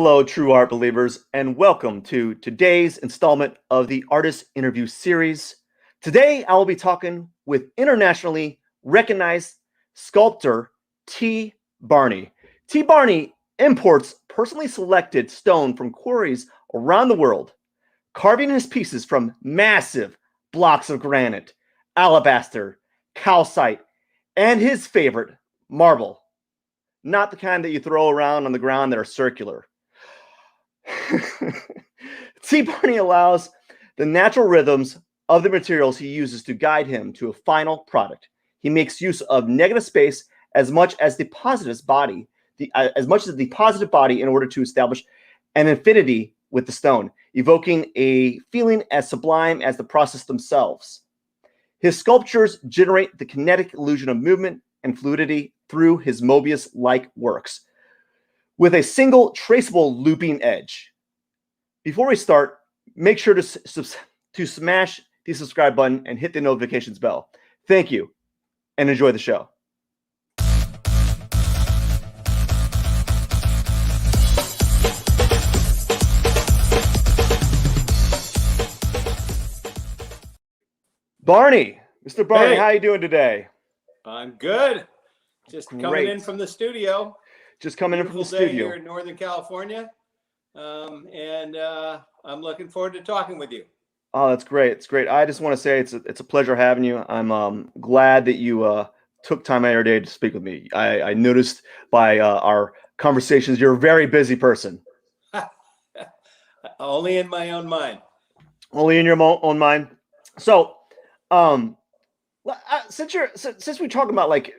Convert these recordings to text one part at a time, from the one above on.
Hello, true art believers, and welcome to today's installment of the Artist Interview Series. Today, I will be talking with internationally recognized sculptor T. Barny. T. Barny imports personally selected stone from quarries around the world, carving his pieces from massive blocks of granite, alabaster, calcite, and his favorite, marble. Not the kind that you throw around on the ground that are circular. T. Barny allows the natural rhythms of the materials he uses to guide him to a final product. He makes use of negative space as much as the positive body, in order to establish an infinity with the stone, evoking a feeling as sublime as the process themselves. His sculptures generate the kinetic illusion of movement and fluidity through his Mobius-like works, with a single traceable looping edge. Before we start, make sure to smash the subscribe button and hit the notifications bell. Thank you, and enjoy the show. Barny, Mr. Barny, how are you doing today? I'm good. Just coming in from the studio. Just coming in from the Beautiful day studio here in Northern California. And I'm looking forward to talking with you. Oh, that's great. It's great. I just want to say it's a pleasure having you. I'm glad that you took time out of your day to speak with me. I noticed by our conversations you're a very busy person. Only in my own mind. Only in your own mind. So, since we're talking about like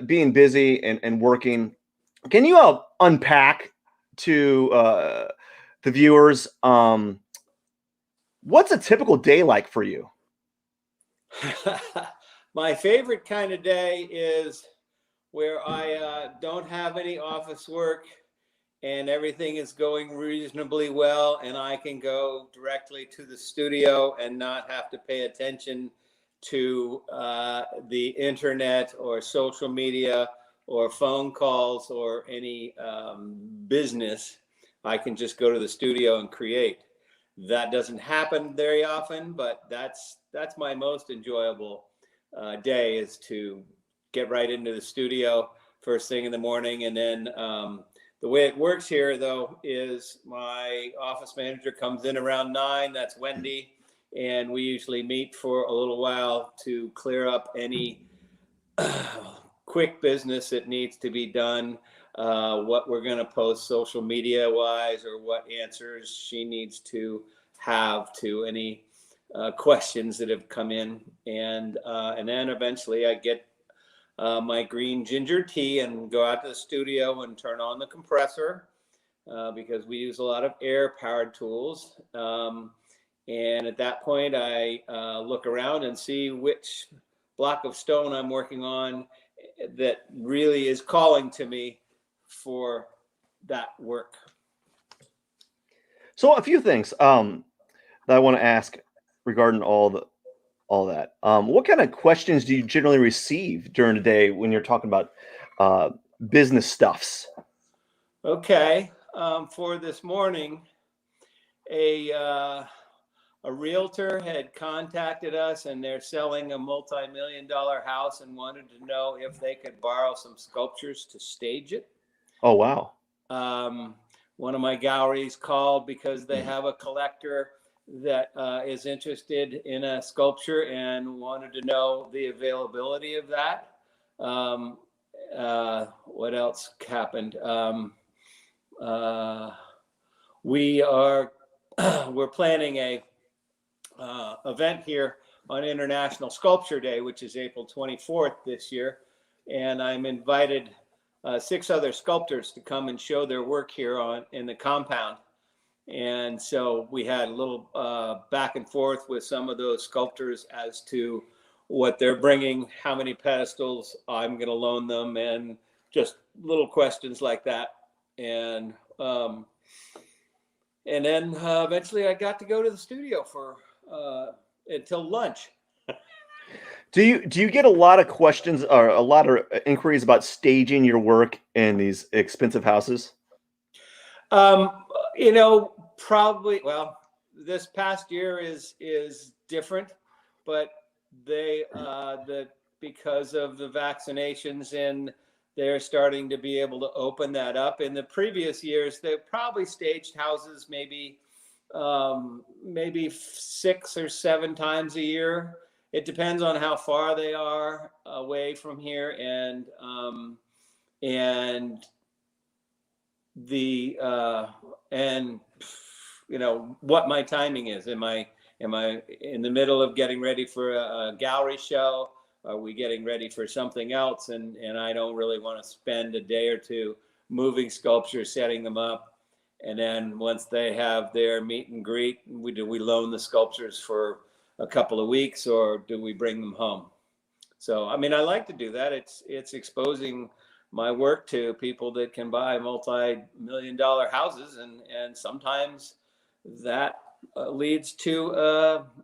being busy and working, can you unpack to the viewers what's a typical day like for you? My favorite kind of day is where I don't have any office work and everything is going reasonably well, and I can go directly to the studio and not have to pay attention to the internet or social media or phone calls or any business. I can just go to the studio and create. That doesn't happen very often, but that's my most enjoyable day, is to get right into the studio first thing in the morning. And then the way it works here, though, is my office manager comes in around 9. That's Wendy. And we usually meet for a little while to clear up any quick business that needs to be done, what we're going to post social media wise, or what answers she needs to have to any questions that have come in. And then eventually I get my green ginger tea and go out to the studio and turn on the compressor because we use a lot of air powered tools. And at that point, I look around and see which block of stone I'm working on that really is calling to me for that work. So a few things that I want to ask regarding all that. What kind of questions do you generally receive during the day when you're talking about business stuffs? Okay, for this morning, a realtor had contacted us, and they're selling a multi-million-dollar house and wanted to know if they could borrow some sculptures to stage it. Oh, wow. One of my galleries called because they have a collector that is interested in a sculpture and wanted to know the availability of that. What else happened? We're planning a event here on International Sculpture Day, which is April 24th this year, and I'm invited 6 other sculptors to come and show their work here in the compound. And so we had a little back and forth with some of those sculptors as to what they're bringing, how many pedestals I'm going to loan them, and just little questions like that. And then eventually I got to go to the studio for until lunch. Do you get a lot of questions or a lot of inquiries about staging your work in these expensive houses? Probably. Well, this past year is different, but because of the vaccinations, and they're starting to be able to open that up. In the previous years, they probably staged houses maybe 6 or 7 times a year. It depends on how far they are away from here, and the and what my timing is. Am I in the middle of getting ready for a gallery show? Are we getting ready for something else? And I don't really want to spend a day or two moving sculptures, setting them up, and then once they have their meet and greet, do we loan the sculptures for a couple of weeks, or do we bring them home? So I like to do that. It's exposing my work to people that can buy multi-million-dollar houses, and sometimes that leads to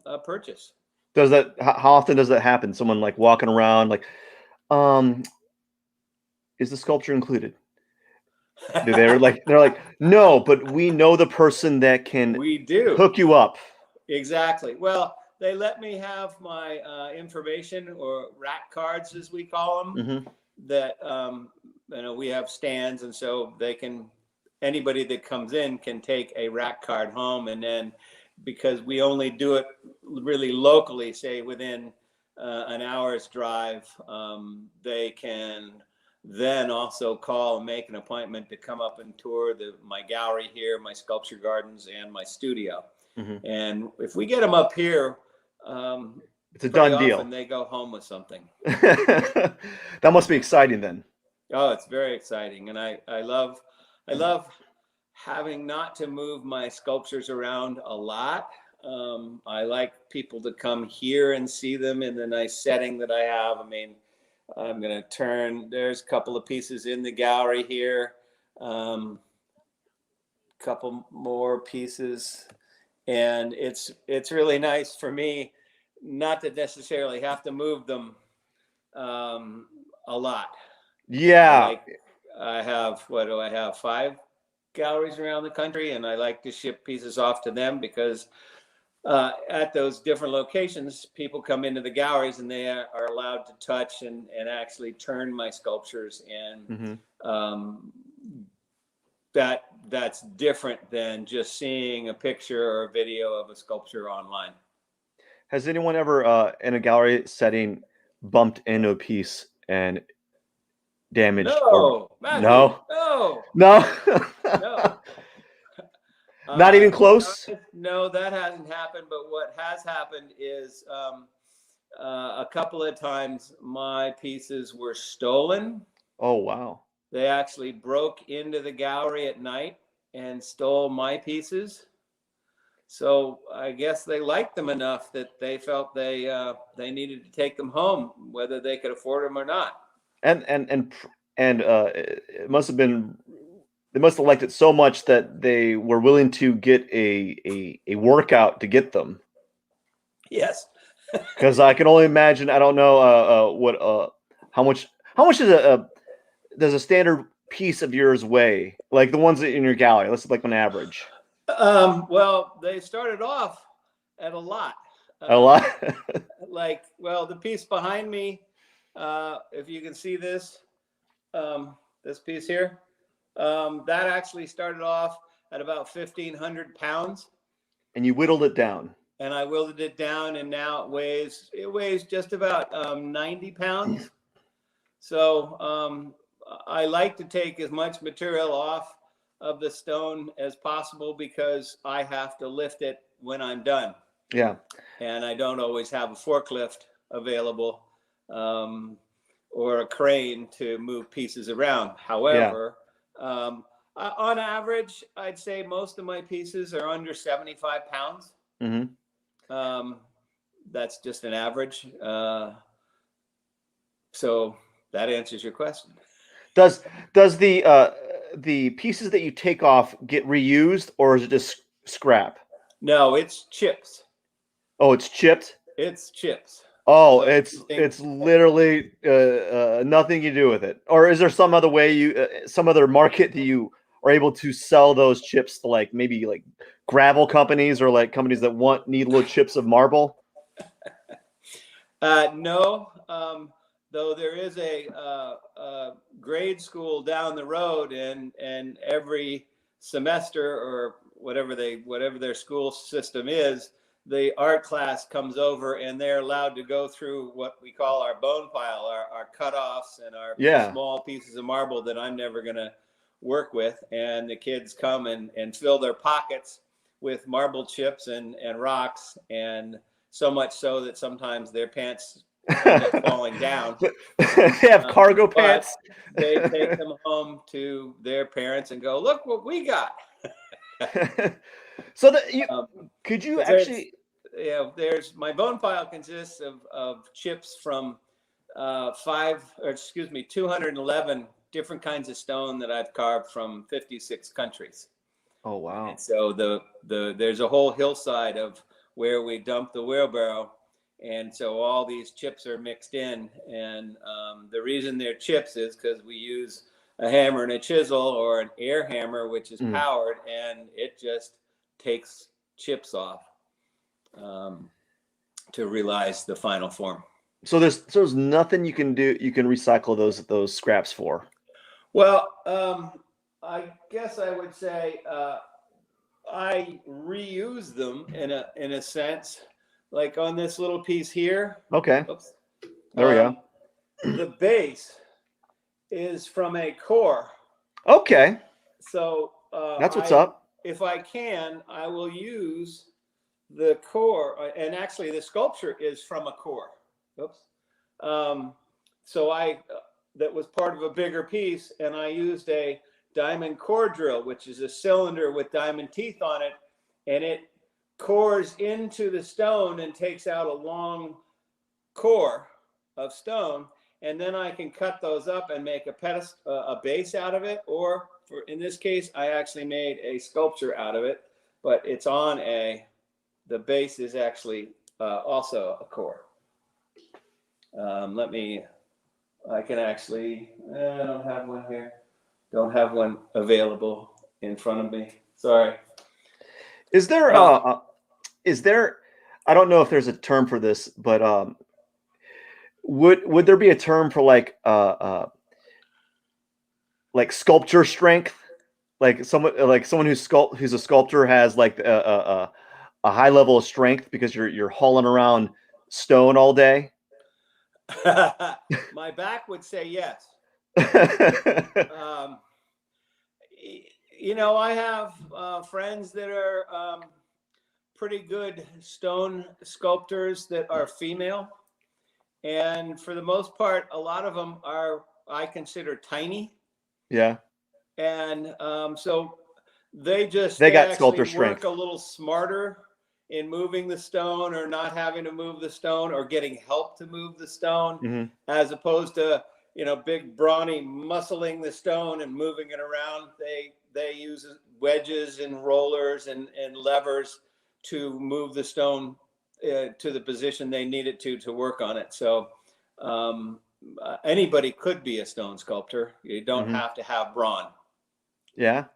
a purchase. How often does that happen? Someone like walking around like, is the sculpture included? They're like, no, but we know the person that can hook you up. Exactly. Well, they let me have my information, or rack cards as we call them. Mm-hmm. That we have stands, and so anybody that comes in can take a rack card home, and then because we only do it really locally, say within an hour's drive, they can then also call and make an appointment to come up and tour my gallery here, my sculpture gardens, and my studio. Mm-hmm. And if we get them up here, it's a done deal. And they go home with something. That must be exciting then. Oh, it's very exciting, and I love having not to move my sculptures around a lot. I like people to come here and see them in the nice setting that I have. I'm going to there's a couple of pieces in the gallery here, couple more pieces, and it's really nice for me not to necessarily have to move them a lot. Yeah. I have, 5 galleries around the country, and I like to ship pieces off to them because at those different locations, people come into the galleries and they are allowed to touch and actually turn my sculptures, and that's different than just seeing a picture or a video of a sculpture online. Has anyone ever in a gallery setting bumped into a piece and damaged? No. Not even close? No, that hasn't happened. But what has happened is a couple of times my pieces were stolen. Oh, wow. They actually broke into the gallery at night and stole my pieces. So I guess they liked them enough that they felt they needed to take them home, whether they could afford them or not. And it must have been, they must have liked it so much that they were willing to get a workout to get them. Yes. Because I can only imagine. I don't know how much does a standard piece of yours weigh? Like the ones in your gallery. Let's like on average. Well, they started off at a lot. A lot. The piece behind me, if you can see this piece here, that actually started off at about 1,500 pounds. And you whittled it down. And I whittled it down, and now it weighs just about 90 pounds. So I like to take as much material off of the stone as possible because I have to lift it when I'm done. Yeah. And I don't always have a forklift available or a crane to move pieces around. However, on average, I'd say most of my pieces are under 75 pounds. Mm-hmm. That's just an average. So that answers your question. Does the pieces that you take off get reused, or is it just scrap? No, it's chips. Oh, it's chipped? It's chips. Oh, so it's literally nothing you do with it. Or is there some other way some other market that you are able to sell those chips to like maybe like gravel companies or like companies that need little chips of marble? No, though there is a grade school down the road, and every semester or whatever their school system is, the art class comes over and they're allowed to go through what we call our bone pile, our cutoffs and our small pieces of marble that I'm never going to work with. And the kids come and fill their pockets with marble chips and rocks, and so much so that sometimes their pants end up falling down. They have cargo pants. They take them home to their parents and go, "Look what we got." So could you actually? There's my bone pile consists of chips from 211 different kinds of stone that I've carved from 56 countries. Oh wow! And so there's a whole hillside of where we dump the wheelbarrow, and so all these chips are mixed in. And the reason they're chips is because we use a hammer and a chisel, or an air hammer, which is powered, and it just takes chips off to realize the final form. So there's nothing you can do. You can recycle those scraps for. Well, I guess I would say I reuse them in a sense, like on this little piece here. Okay. Oops. There we go. The base is from a core. Okay. So that's what's up. If I can, I will use the core, and actually the sculpture is from a core. Oops. So that was part of a bigger piece, and I used a diamond core drill, which is a cylinder with diamond teeth on it, and it cores into the stone and takes out a long core of stone, and then I can cut those up and make a base out of it, or in this case, I actually made a sculpture out of it, but it's on the base is actually also a core. I can actually, I don't have one here. Don't have one available in front of me. Sorry. Is there, I don't know if there's a term for this, but would there be a term for like sculpture strength? Like someone who's a sculptor has like a high level of strength because you're hauling around stone all day? My back would say yes. I have friends that are pretty good stone sculptors that are female, and for the most part, a lot of them I consider tiny. Yeah. And so they got sculptor strength. Work a little smarter in moving the stone, or not having to move the stone, or getting help to move the stone, as opposed to big brawny muscling the stone and moving it around. They use wedges and rollers and levers to move the stone to the position they need it to work on it. So anybody could be a stone sculptor. You don't have to have brawn. Yeah.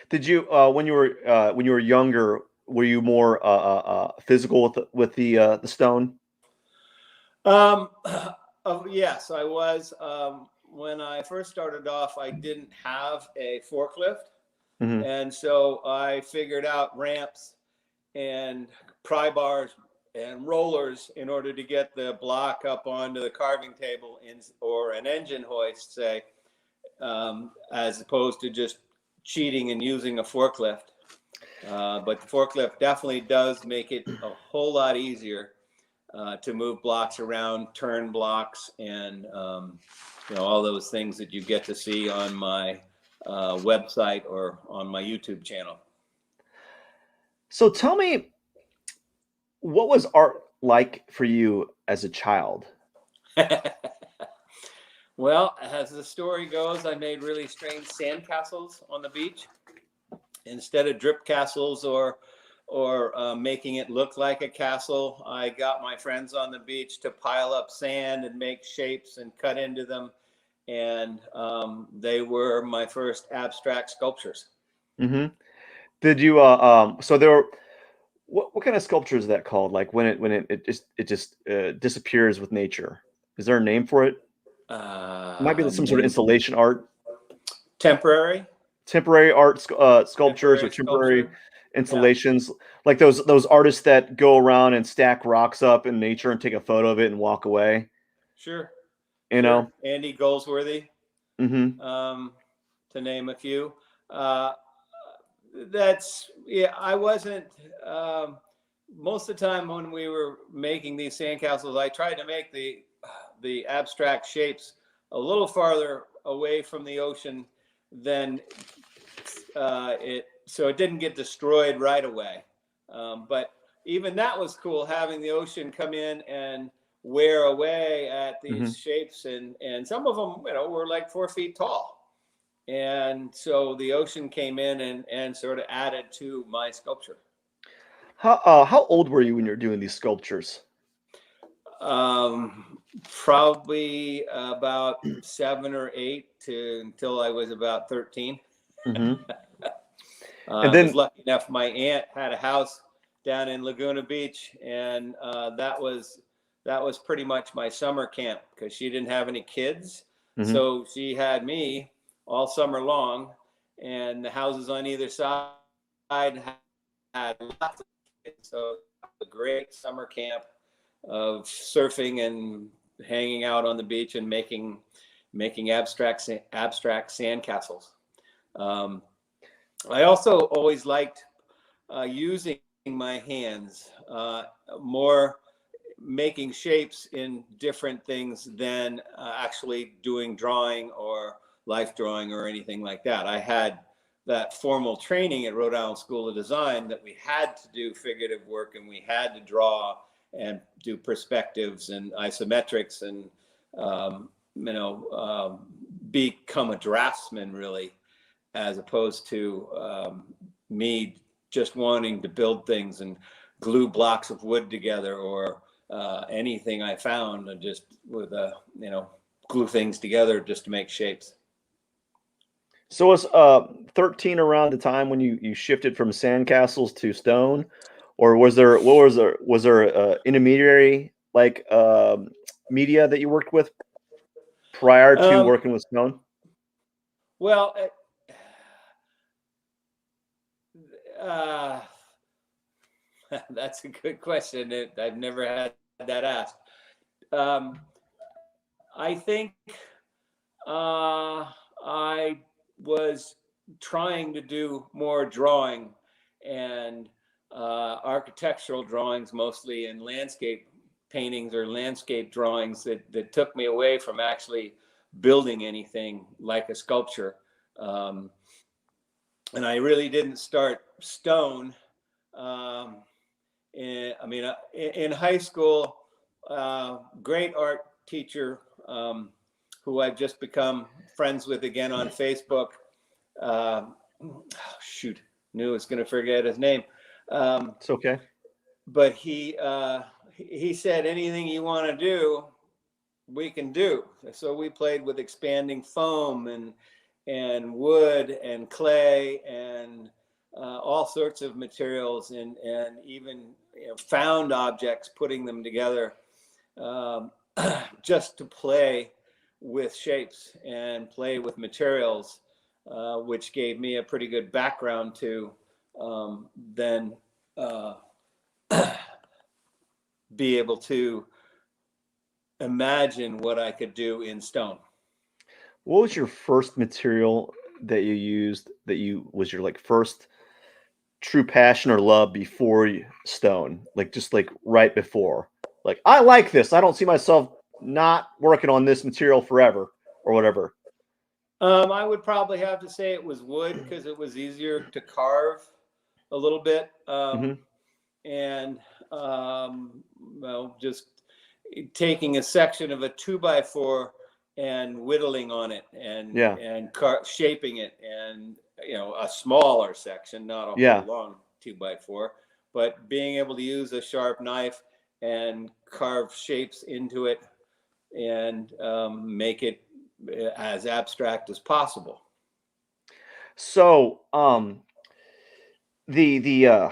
Did you when you were younger, were you more physical with the stone? Yes, I was. When I first started off, I didn't have a forklift, and so I figured out ramps and pry bars and rollers in order to get the block up onto the carving table, or an engine hoist, say, as opposed to just cheating and using a forklift. But the forklift definitely does make it a whole lot easier to move blocks around, turn blocks, and all those things that you get to see on my website or on my YouTube channel. So tell me, what was art like for you as a child? Well, as the story goes, I made really strange sandcastles on the beach instead of drip castles or making it look like a castle. I got my friends on the beach to pile up sand and make shapes and cut into them, and they were my first abstract sculptures. Hmm. Did you so there were what kind of sculpture is that called? Like when it just disappears with nature. Is there a name for it? It might be some sort of Name installation art, temporary, temporary art sculptures or temporary temporary sculpture. Yeah, installations, like those artists that go around and stack rocks up in nature and take a photo of it and walk away. sure, You sure. know. Andy Goldsworthy, Hmm. um, to name a few. Uh, that's yeah. I wasn't. Um, Most of the time when we were making these sandcastles, I tried to make the abstract shapes a little farther away from the ocean than it, so it didn't get destroyed right away. But even that was cool, having the ocean come in and wear away at Hmm. these shapes, and some of them, were like 4 feet tall. And so the ocean came in and sort of added to my sculpture. How old were you when you were doing these sculptures? Probably about 7 or 8 to until I was about 13. Hmm. And I was then, lucky enough. My aunt had a house down in Laguna Beach, and that was pretty much my summer camp because she didn't have any kids, mhm. so she had me all summer long, and the houses on either side had lots of kids, so a great summer camp of surfing and hanging out on the beach and making abstract sandcastles. Um, I also always liked using my hands more, making shapes in different things than actually doing drawing or life drawing or anything like that. I had that formal training at Rhode Island School of Design that we had to do figurative work and we had to draw and do perspectives and isometrics and um, become a draftsman really, as opposed to me just wanting to build things and glue blocks of wood together or anything I found and just with glue things together just to make shapes. So was 13 around the time when you shifted from sandcastles to stone, or was there intermediary like media that you worked with prior to Um, working with stone? well, uh, that's a good question. I've never had that asked. Um, I think I was trying to do more drawing and architectural drawings mostly, and landscape paintings or landscape drawings that took me away from actually building anything like a sculpture. Um, and I really didn't start stone. Um, in high school, great art teacher who I've just become friends with again on Facebook. Oh, shoot, knew I was going to forget his name. Um, It's okay. but he said, anything you want to do, we can do. So we played with expanding foam and wood and clay and all sorts of materials and even found objects, putting them together um, just to play with shapes and play with materials, which gave me a pretty good background to then uh, be able to imagine what I could do in stone. What was your first material that you used that you was your like first true passion or love before stone? Like just like right before. Like I like this. I don't see myself not working on this material forever or whatever. I would probably have to say it was wood because it was easier to carve a little bit. Hmm. And just taking a section of a 2x4 and whittling on it Yeah. and shaping it, and a smaller section, not a whole Yeah. long 2x4, but being able to use a sharp knife and carve shapes into it and make it as abstract as possible. So, I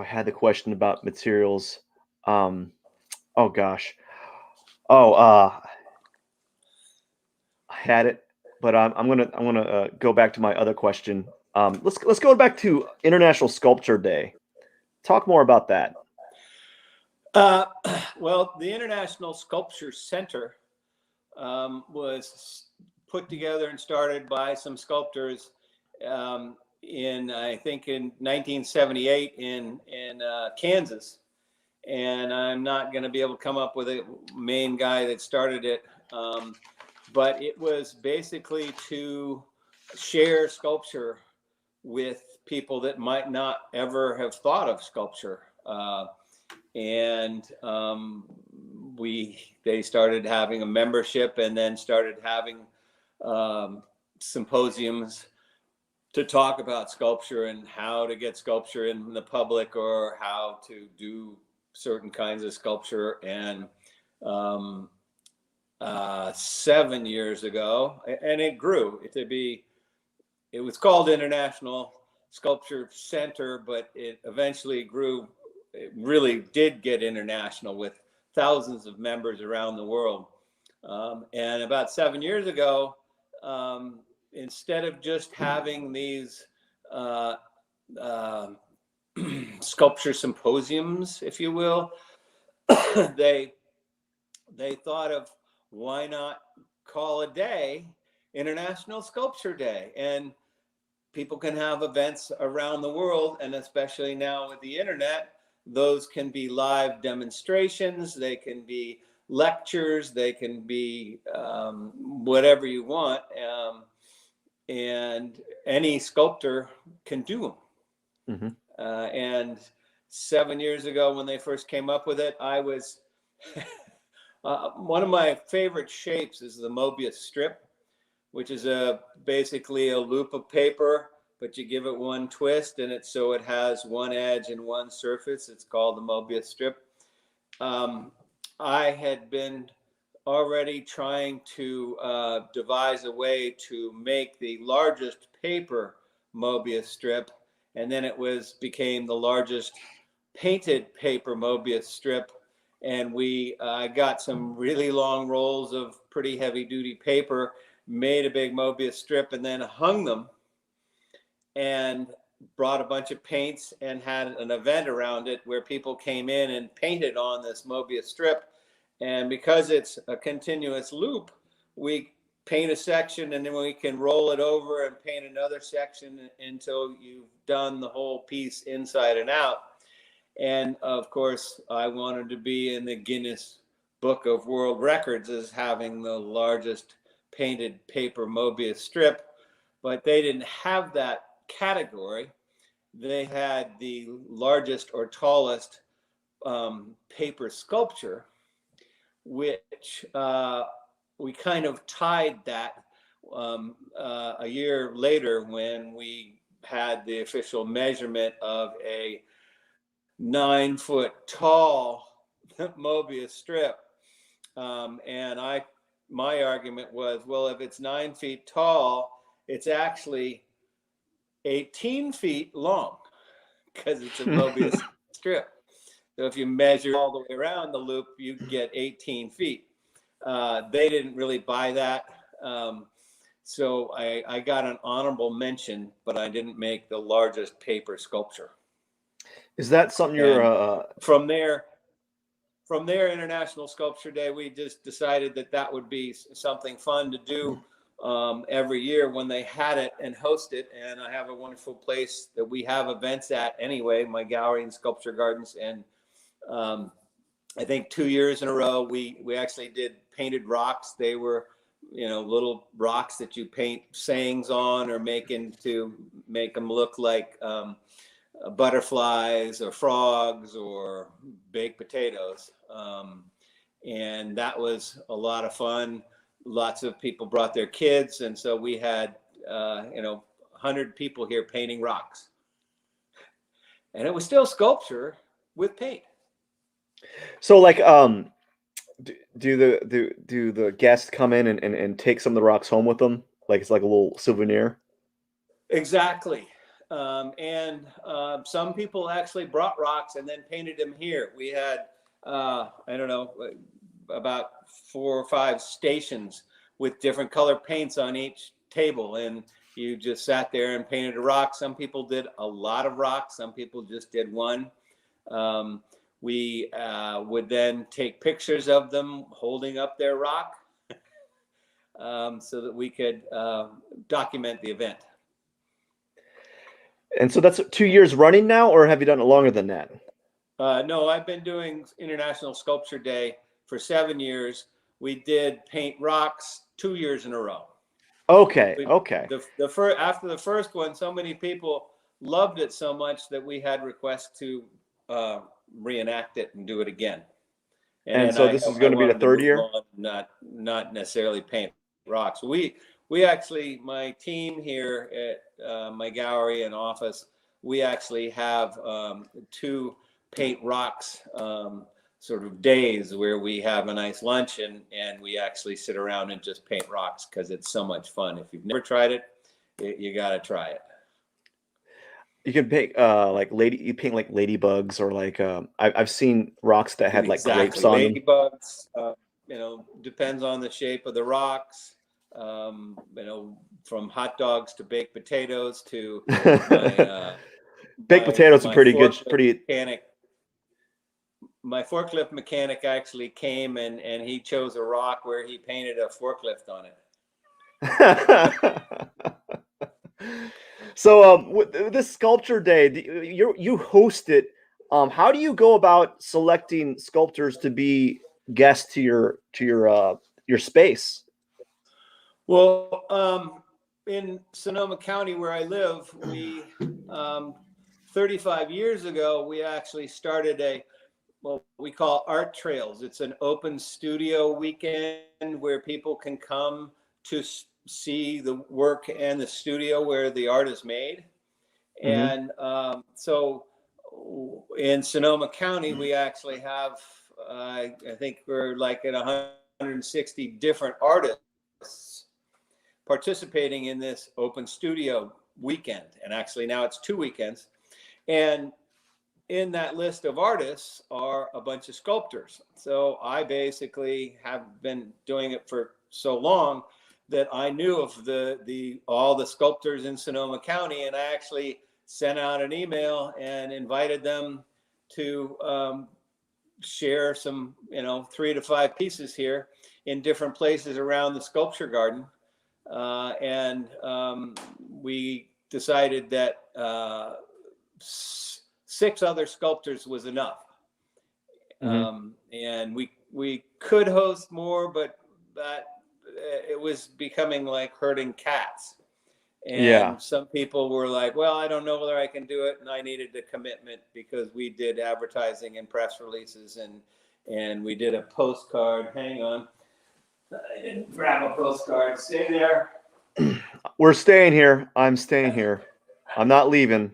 had the question about materials. Oh gosh. Oh, I had it, but I'm gonna go back to my other question. Let's go back to International Sculpture Day. Talk more about that. Uh, well, the International Sculpture Center was put together and started by some sculptors I think in 1978 in Kansas. And I'm not going to be able to come up with a main guy that started it. But it was basically to share sculpture with people that might not ever have thought of sculpture. And they started having a membership, and then started having symposiums to talk about sculpture and how to get sculpture in the public, or how to do certain kinds of sculpture. And 7 years ago, and it grew to be, it was called International Sculpture Center, but it eventually grew. It really did get international, with thousands of members around the world. And about 7 years ago, instead of just having these sculpture symposiums, if you will, they thought of, why not call a day International Sculpture Day? And people can have events around the world, and especially now with the internet, those can be live demonstrations, they can be lectures, they can be whatever you want, and any sculptor can do them. Mm-hmm. And 7 years ago, when they first came up with it, I was one of my favorite shapes is the Mobius strip, which is basically a loop of paper, but you give it one twist, and so it has one edge and one surface. It's called the Mobius strip. I had been already trying to devise a way to make the largest paper Mobius strip, and then it became the largest painted paper Mobius strip. And we got some really long rolls of pretty heavy duty paper, made a big Mobius strip, and then hung them, and brought a bunch of paints and had an event around it where people came in and painted on this Mobius strip. And because it's a continuous loop, we paint a section, and then we can roll it over and paint another section until you've done the whole piece inside and out. And of course, I wanted to be in the Guinness Book of World Records as having the largest painted paper Mobius strip, but they didn't have that category. They had the largest or tallest paper sculpture, which we kind of tied that a year later, when we had the official measurement of a 9-foot tall Mobius strip. And my argument was, well, if it's 9 feet tall, it's actually 18 feet long, because it's a Mobius strip. So if you measure all the way around the loop, you get 18 feet. They didn't really buy that. So I got an honorable mention, but I didn't make the largest paper sculpture. Is that something you're from there, International Sculpture Day, we just decided that would be something fun to do every year when they had it and host it. And I have a wonderful place that we have events at anyway, my gallery and sculpture gardens. And I think 2 years in a row, we actually did painted rocks. They were, little rocks that you paint sayings on, or to make them look like butterflies or frogs or baked potatoes. And that was a lot of fun. Lots of people brought their kids. And so we had, 100 people here painting rocks. And it was still sculpture with paint. So like, do the guests come in and take some of the rocks home with them? Like it's like a little souvenir? Exactly. And some people actually brought rocks and then painted them here. We had, I don't know, about 4 or 5 stations with different color paints on each table. And you just sat there and painted a rock. Some people did a lot of rocks. Some people just did one. We would then take pictures of them holding up their rock so that we could document the event. And so that's 2 years running now, or have you done it longer than that? No, I've been doing International Sculpture Day for 7 years. We did paint rocks 2 years in a row. Okay. After the first one, so many people loved it so much that we had requests to reenact it and do it again. And so this is going to be the third year? Not necessarily paint rocks. We actually, my team here at my gallery and office, we actually have 2 paint rocks sort of days where we have a nice lunch and we actually sit around and just paint rocks because it's so much fun. If you've never tried it, you got to try it. You can paint you paint like ladybugs, or like I've seen rocks that had like grapes on them. Ladybugs, depends on the shape of the rocks. From hot dogs to baked potatoes to baked potatoes are pretty good. My forklift mechanic actually came and he chose a rock where he painted a forklift on it. So with this sculpture day, you host it. How do you go about selecting sculptors to be guests to your space? Well, in Sonoma County, where I live, we 35 years ago, we actually started what we call art trails. It's an open studio weekend where people can come to see the work and the studio where the art is made. Mm-hmm. And so in Sonoma County, we actually have, I think we're like at 160 different artists participating in this open studio weekend. And actually now it's 2 weekends. And in that list of artists are a bunch of sculptors. So I basically have been doing it for so long that I knew of all the sculptors in Sonoma County, and I actually sent out an email and invited them to share some, 3 to 5 pieces here in different places around the sculpture garden. And we decided that 6 other sculptors was enough. Mm-hmm. And we could host more, but it was becoming like herding cats. And some people were like, well, I don't know whether I can do it. And I needed a commitment because we did advertising and press releases and we did a postcard. Hang on. I didn't grab a postcard. Stay there. We're staying here. I'm staying here. I'm not leaving.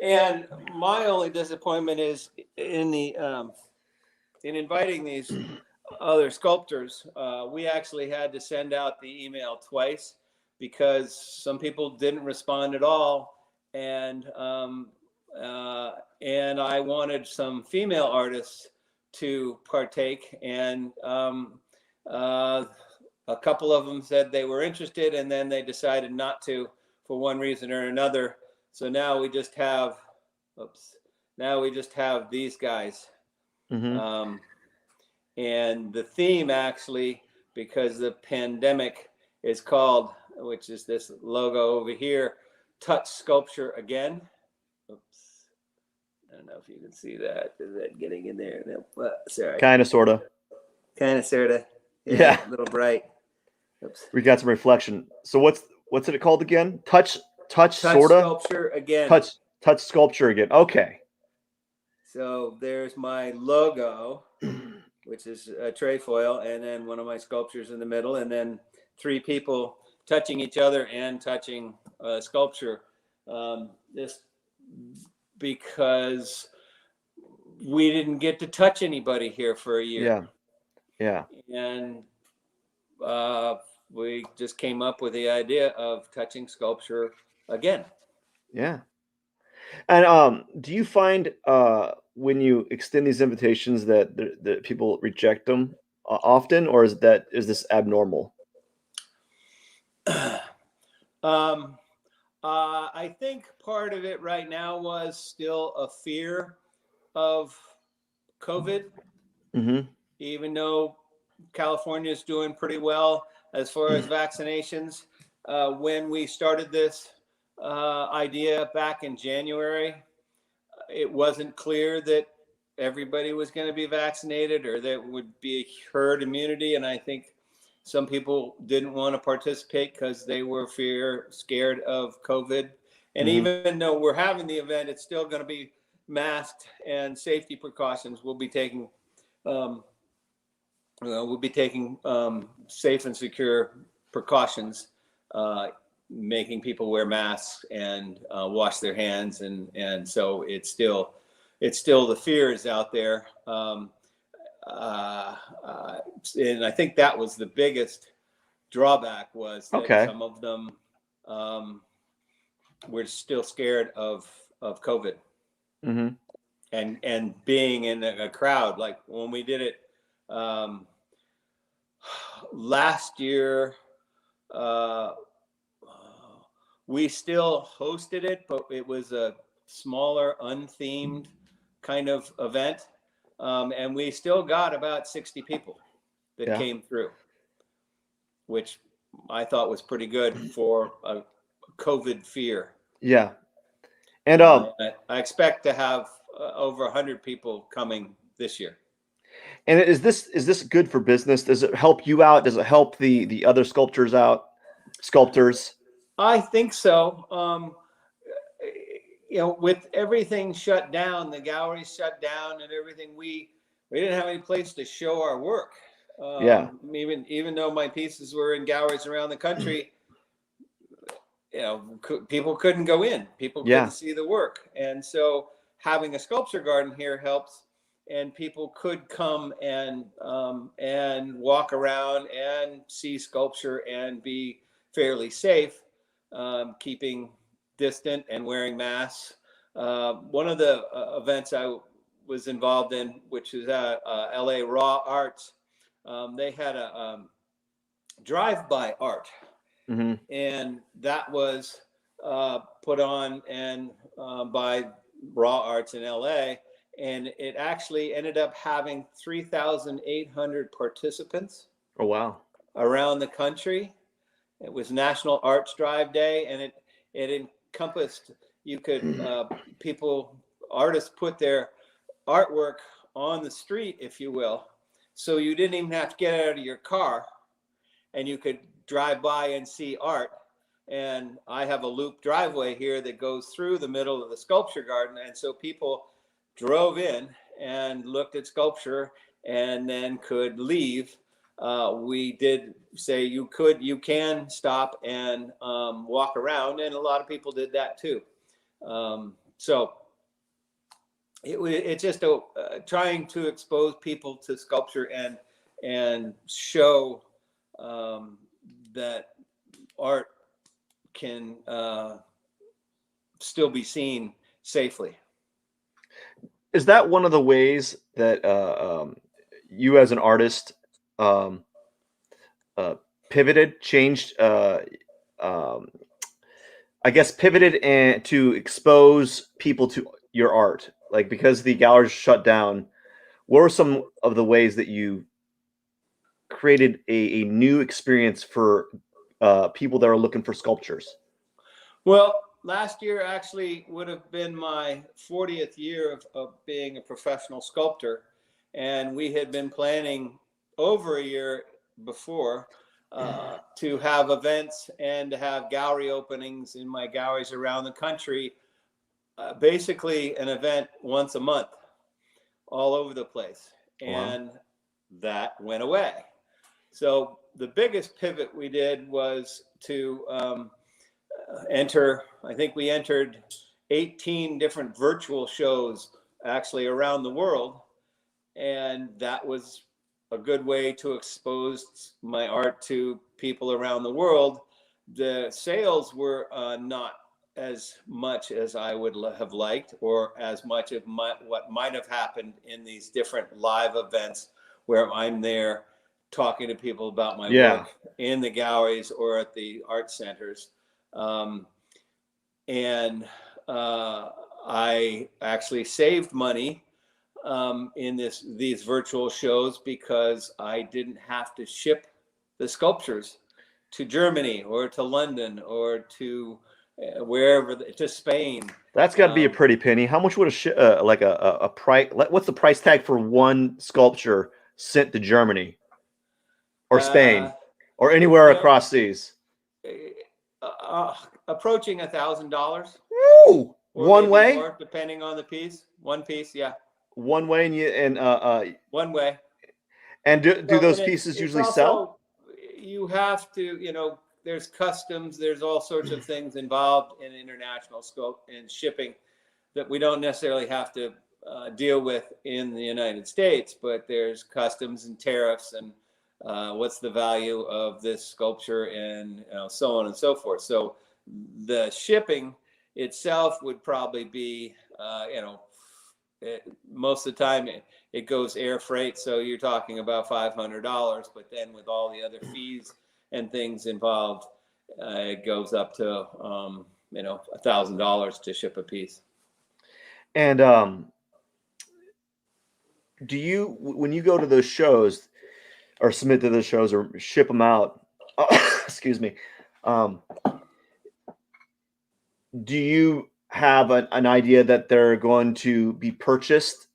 And my only disappointment is in inviting these other sculptors. We actually had to send out the email twice because some people didn't respond at all, and I wanted some female artists to partake, and a couple of them said they were interested, and then they decided not to for one reason or another. So now we just have, these guys. Mm-hmm. And the theme actually, because the pandemic, is called, which is this logo over here, Touch Sculpture Again. Oops. I don't know if you can see that. Is that getting in there? No, sorry. Kind of, sort of. Yeah. A little bright. Oops. We got some reflection. So what's it called again? Touch sorta? Sculpture Again. Touch Sculpture Again. Okay. So there's my logo, which is a trefoil, and then one of my sculptures in the middle, and then 3 people touching each other and touching a sculpture. This because we didn't get to touch anybody here for a year. Yeah. And we just came up with the idea of touching sculpture again. Yeah. And do you find when you extend these invitations that people reject them often, or is this abnormal? I think part of it right now was still a fear of COVID, Mm-hmm. even though California is doing pretty well as far as vaccinations. When we started this idea back in January, it wasn't clear that everybody was going to be vaccinated or there would be herd immunity. And I think some people didn't want to participate because they were scared of COVID. And Mm-hmm. even though we're having the event, it's still going to be masked, and safety precautions will be taking. We'll be taking safe and secure precautions, making people wear masks and wash their hands, and so it's still the fear is out there. And I think that was the biggest drawback, was that Okay. some of them were still scared of COVID Mm-hmm. and being in a crowd. Like when we did it last year, we still hosted it, but it was a smaller, unthemed kind of event. And we still got about 60 people that came through, which I thought was pretty good for a COVID fear. Yeah. And I expect to have over 100 people coming this year. And is this good for business? Does it help you out? Does it help the other sculptors? I think so. With everything shut down, the galleries shut down and everything, we didn't have any place to show our work. Even though my pieces were in galleries around the country, people couldn't go in. People couldn't see the work. And so having a sculpture garden here helps, and people could come and walk around and see sculpture and be fairly safe, keeping distant and wearing masks. One of the events I was involved in, which is LA Raw Arts, they had a drive-by art. Mm-hmm. And that was put on by Raw Arts in LA. And it actually ended up having 3,800 participants. Oh, wow. Around the country. It was National Arts Drive Day, and it encompassed, artists put their artwork on the street, if you will. So you didn't even have to get out of your car, and you could drive by and see art. And I have a loop driveway here that goes through the middle of the sculpture garden. And so people drove in and looked at sculpture and then could leave. We did say you can stop and walk around, and a lot of people did that too. So it's just trying to expose people to sculpture and show that art can still be seen safely. Is that one of the ways that you as an artist changed, pivoted and to expose people to your art? Like, because the galleries shut down, what were some of the ways that you created a new experience for people that are looking for sculptures? Well, last year actually would have been my 40th year of being a professional sculptor. And we had been planning over a year before to have events and to have gallery openings in my galleries around the country. Basically an event once a month, all over the place. And that went away. So the biggest pivot we did was to I think we entered 18 different virtual shows actually around the world. And that was a good way to expose my art to people around the world, the sales were not as much as I would have liked, or as much of what might have happened in these different live events where I'm there talking to people about my Yeah. work in the galleries or at the art centers. And I actually saved money in these virtual shows because I didn't have to ship the sculptures to Germany or to London or to wherever, to Spain. That's got to be a pretty penny. How much would a price? What's the price tag for one sculpture sent to Germany or Spain or anywhere across seas? Approaching $1,000. Woo! One way, more, depending on the piece. One piece, yeah. One way, and one way. And do those pieces usually also, sell? You have to, there's customs, there's all sorts of things involved in international scope and shipping that we don't necessarily have to deal with in the United States, but there's customs and tariffs and what's the value of this sculpture and so on and so forth. So the shipping itself would probably be, most of the time it goes air freight, so you're talking about $500, but then with all the other fees and things involved, it goes up to $1,000 to ship a piece. And do you, when you go to those shows or submit to those shows or ship them out, excuse me, do you have an idea that they're going to be purchased,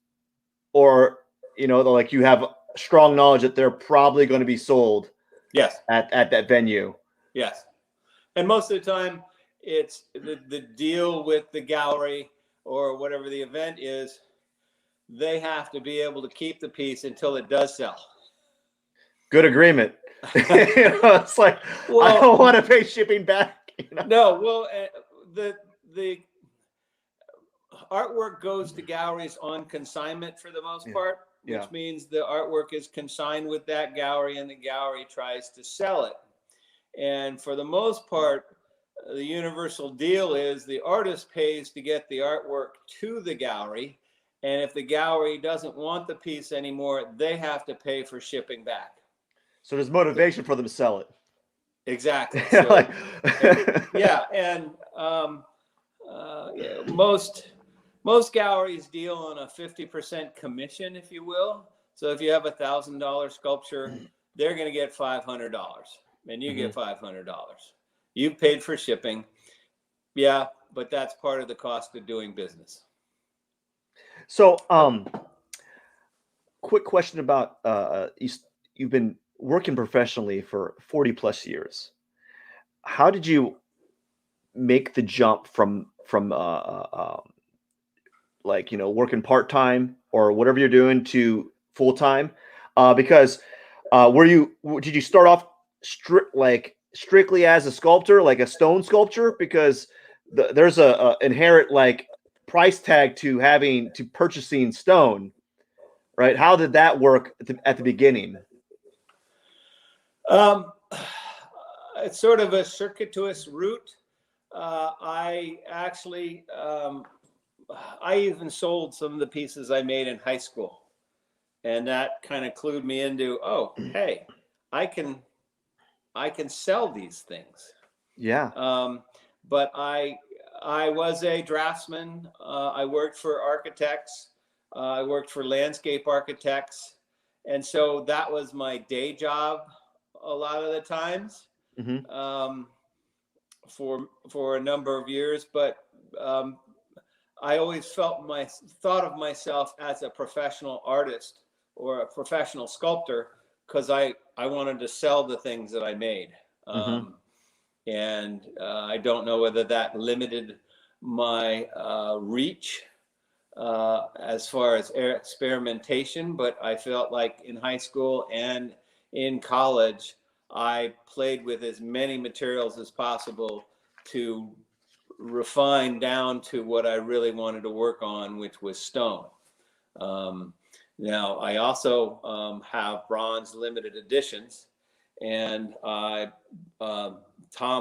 or like you have strong knowledge that they're probably going to be sold? Yes. At that venue. Yes. And most of the time it's the deal with the gallery or whatever the event is, they have to be able to keep the piece until it does sell. Good agreement. It's like, well, I don't want to pay shipping back. No, well, the artwork goes to galleries on consignment for the most part, which means the artwork is consigned with that gallery and the gallery tries to sell it. And for the most part, the universal deal is the artist pays to get the artwork to the gallery. And if the gallery doesn't want the piece anymore, they have to pay for shipping back. So there's motivation for them to sell it. Exactly. So, most galleries deal on a 50% commission, if you will. So if you have $1,000 sculpture, they're going to get $500, and you get $500. You paid for shipping, but that's part of the cost of doing business. So, quick question about you've been working professionally for 40 plus years. How did you make the jump from working part-time or whatever you're doing to full-time? Because did you start off strictly as a sculptor, like a stone sculptor? Because there's a inherent price tag to purchasing stone, right? How did that work at the beginning? It's sort of a circuitous route. I actually, I even sold some of the pieces I made in high school, and that kind of clued me into, hey, I can sell these things. Yeah. But I was a draftsman. I worked for architects. I worked for landscape architects. And so that was my day job a lot of the times, for a number of years. But I always thought of myself as a professional artist or a professional sculptor because I wanted to sell the things that I made. And I don't know whether that limited my reach as far as experimentation, but I felt like in high school and in college, I played with as many materials as possible to refine down to what I really wanted to work on, which was stone. Now, I also have bronze limited editions, and Tom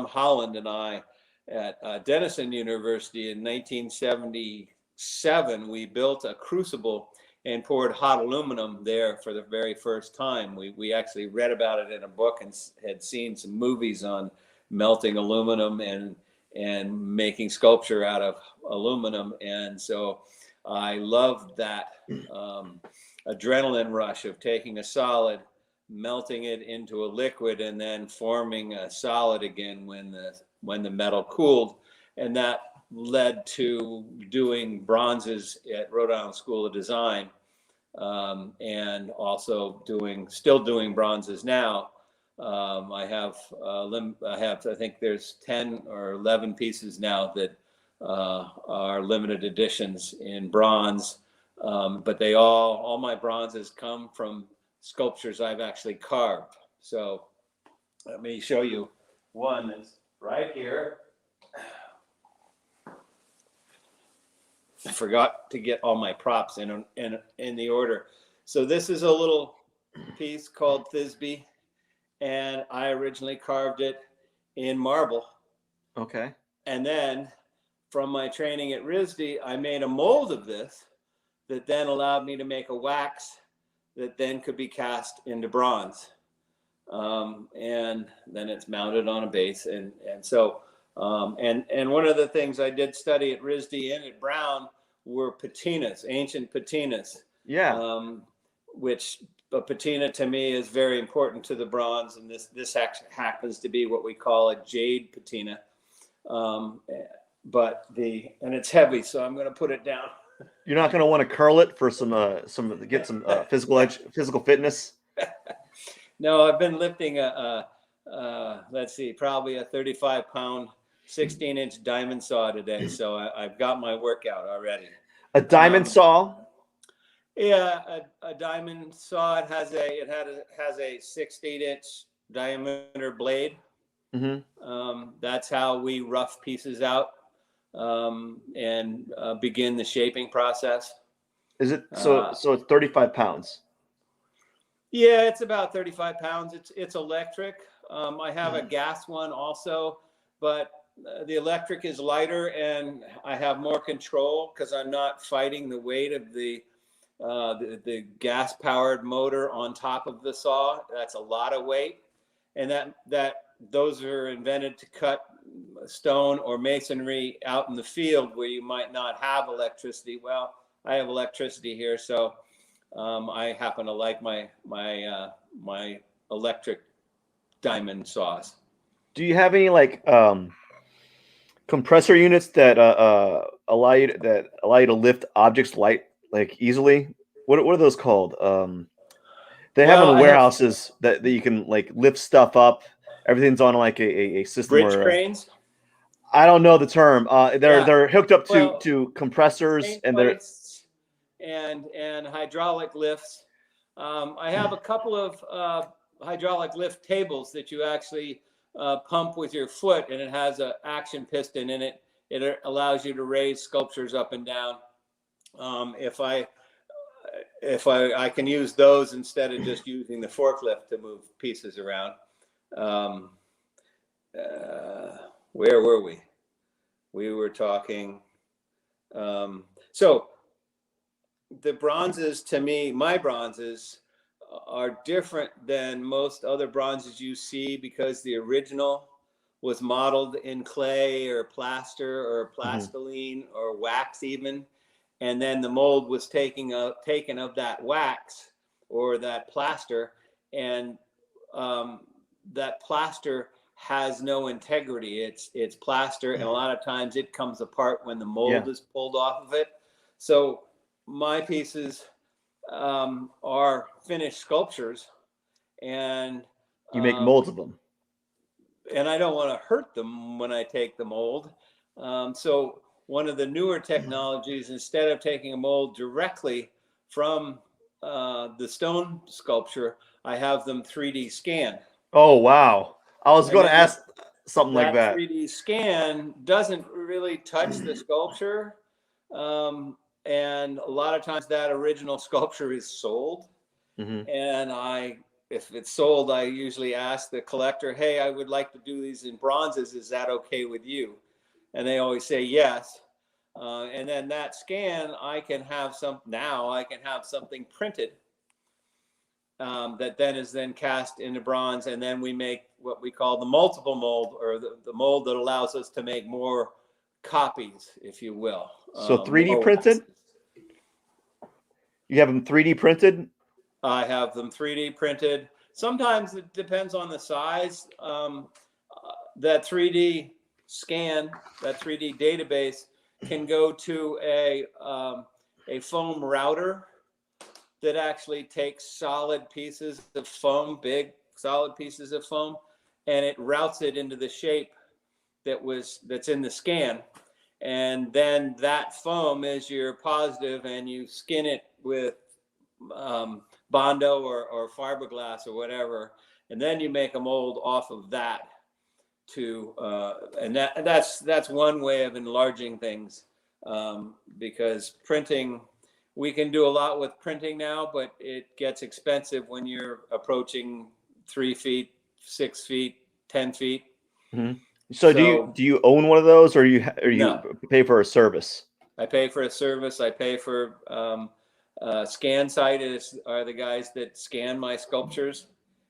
Holland and I at Denison University in 1977, we built a crucible and poured hot aluminum there for the very first time. We actually read about it in a book and had seen some movies on melting aluminum and making sculpture out of aluminum. And so I loved that adrenaline rush of taking a solid, melting it into a liquid, and then forming a solid again when the metal cooled. And that led to doing bronzes at Rhode Island School of Design, and also still doing bronzes now. I have I think there's 10 or 11 pieces now that are limited editions in bronze, but all my bronzes come from sculptures I've actually carved. So let me show you one that's right here. I forgot to get all my props in the order. So this is a little piece called Thisbe, and I originally carved it in marble. Okay. And then from my training at RISD, I made a mold of this that then allowed me to make a wax that then could be cast into bronze. And then it's mounted on a base. And so, and one of the things I did study at RISD and at Brown were patinas, ancient patinas. Yeah. Which a patina to me is very important to the bronze. And this actually happens to be what we call a jade patina. But and it's heavy, so I'm going to put it down. You're not going to want to curl it for get some physical fitness. No, I've been lifting let's see, probably a 35-pound, 16-inch diamond saw today. So I've got my workout already. A diamond saw? Yeah, a diamond saw. It has a 16-inch diameter blade. Mm-hmm. That's how we rough pieces out and begin the shaping process. Is it so? So it's 35 pounds. Yeah, it's about 35 pounds. It's electric. I have a gas one also, but the electric is lighter and I have more control because I'm not fighting the weight of the gas powered motor on top of the saw. That's a lot of weight, and those are invented to cut stone or masonry out in the field where you might not have electricity. Well, I have electricity here, so I happen to like my electric diamond saws. Do you have any compressor units that allow you to lift objects like easily? What are those called? They have in warehouses that you can lift stuff up. Everything's on a system. Bridge cranes. I don't know the term. They're hooked up to compressors and hydraulic lifts. I have a couple of hydraulic lift tables that you actually pump with your foot, and it has an action piston in it. It allows you to raise sculptures up and down. If I can use those instead of just using the forklift to move pieces around. Where were we? We were talking. So the bronzes, to me, my bronzes are different than most other bronzes you see because the original was modeled in clay or plaster or plastiline or wax even. And then the mold was taken of that wax or that plaster, and that plaster has no integrity. It's plaster, and a lot of times it comes apart when the mold is pulled off of it. So my pieces are finished sculptures, and you make molds of them. And I don't want to hurt them when I take the mold. So one of the newer technologies, instead of taking a mold directly from the stone sculpture, I have them 3D scan. Oh, wow. I was going to ask something like that. 3D scan doesn't really touch the sculpture. And a lot of times that original sculpture is sold. Mm-hmm. And if it's sold, I usually ask the collector, hey, I would like to do these in bronzes. Is that okay with you? And they always say yes. And then that scan, I can have something printed that then is then cast into bronze. And then we make what we call the multiple mold, or the mold that allows us to make more copies, if you will. So 3D printed? You have them 3D printed? I have them 3D printed. Sometimes it depends on the size. That 3D scan, that 3D database can go to a foam router that actually takes solid pieces of foam, big solid pieces of foam, and it routes it into the shape that's in the scan. And then that foam is your positive, and you skin it with Bondo or fiberglass or whatever, and then you make a mold off of that and that's one way of enlarging things, because printing, we can do a lot with printing now, but it gets expensive when you're approaching 3 feet, 6 feet, 10 feet. Mm-hmm. So do you own one of those, or you No. pay for a service? I pay for a service. I pay for ScanSight are the guys that scan my sculptures,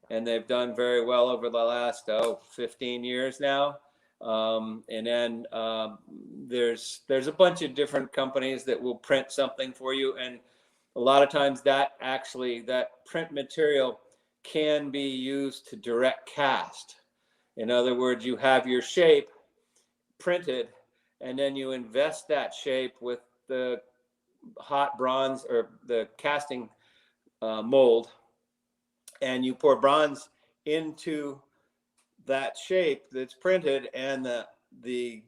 and they've done very well over the last 15 years now. And then there's a bunch of different companies that will print something for you, and a lot of times that print material can be used to direct cast. In other words, you have your shape printed, and then you invest that shape with the hot bronze or the casting mold, and you pour bronze into that shape that's printed, and the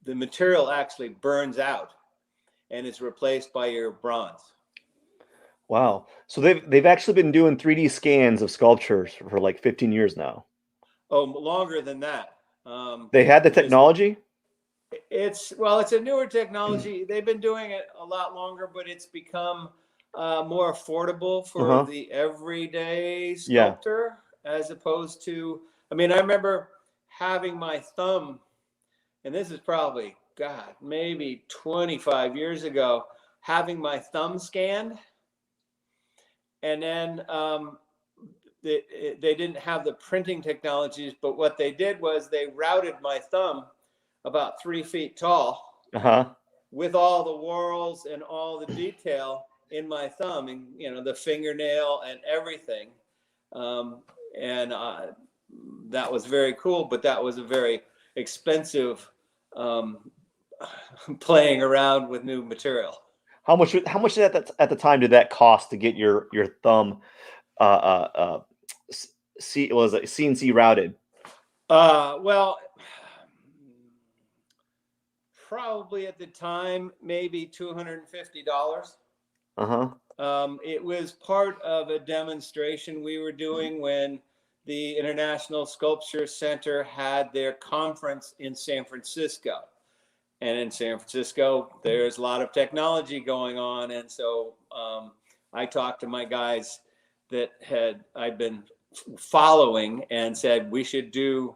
material actually burns out and is replaced by your bronze. Wow. So they've actually been doing 3D scans of sculptures for like 15 years now. Oh, longer than that. They had the technology? It's a newer technology. They've been doing it a lot longer, but it's become more affordable for the everyday sculptor, as opposed to, I remember having my thumb, and this is probably, maybe 25 years ago, having my thumb scanned. And then they didn't have the printing technologies, but what they did was they routed my thumb about 3 feet tall with all the whorls and all the detail in my thumb, and the fingernail and everything. And that was very cool, but that was a very expensive playing around with new material. How much at the time did that cost to get your thumb CNC routed? Probably at the time, maybe $250. It was part of a demonstration we were doing when the International Sculpture Center had their conference in San Francisco. And in San Francisco, there's a lot of technology going on. And so I talked to my guys that I'd been following and said, we should do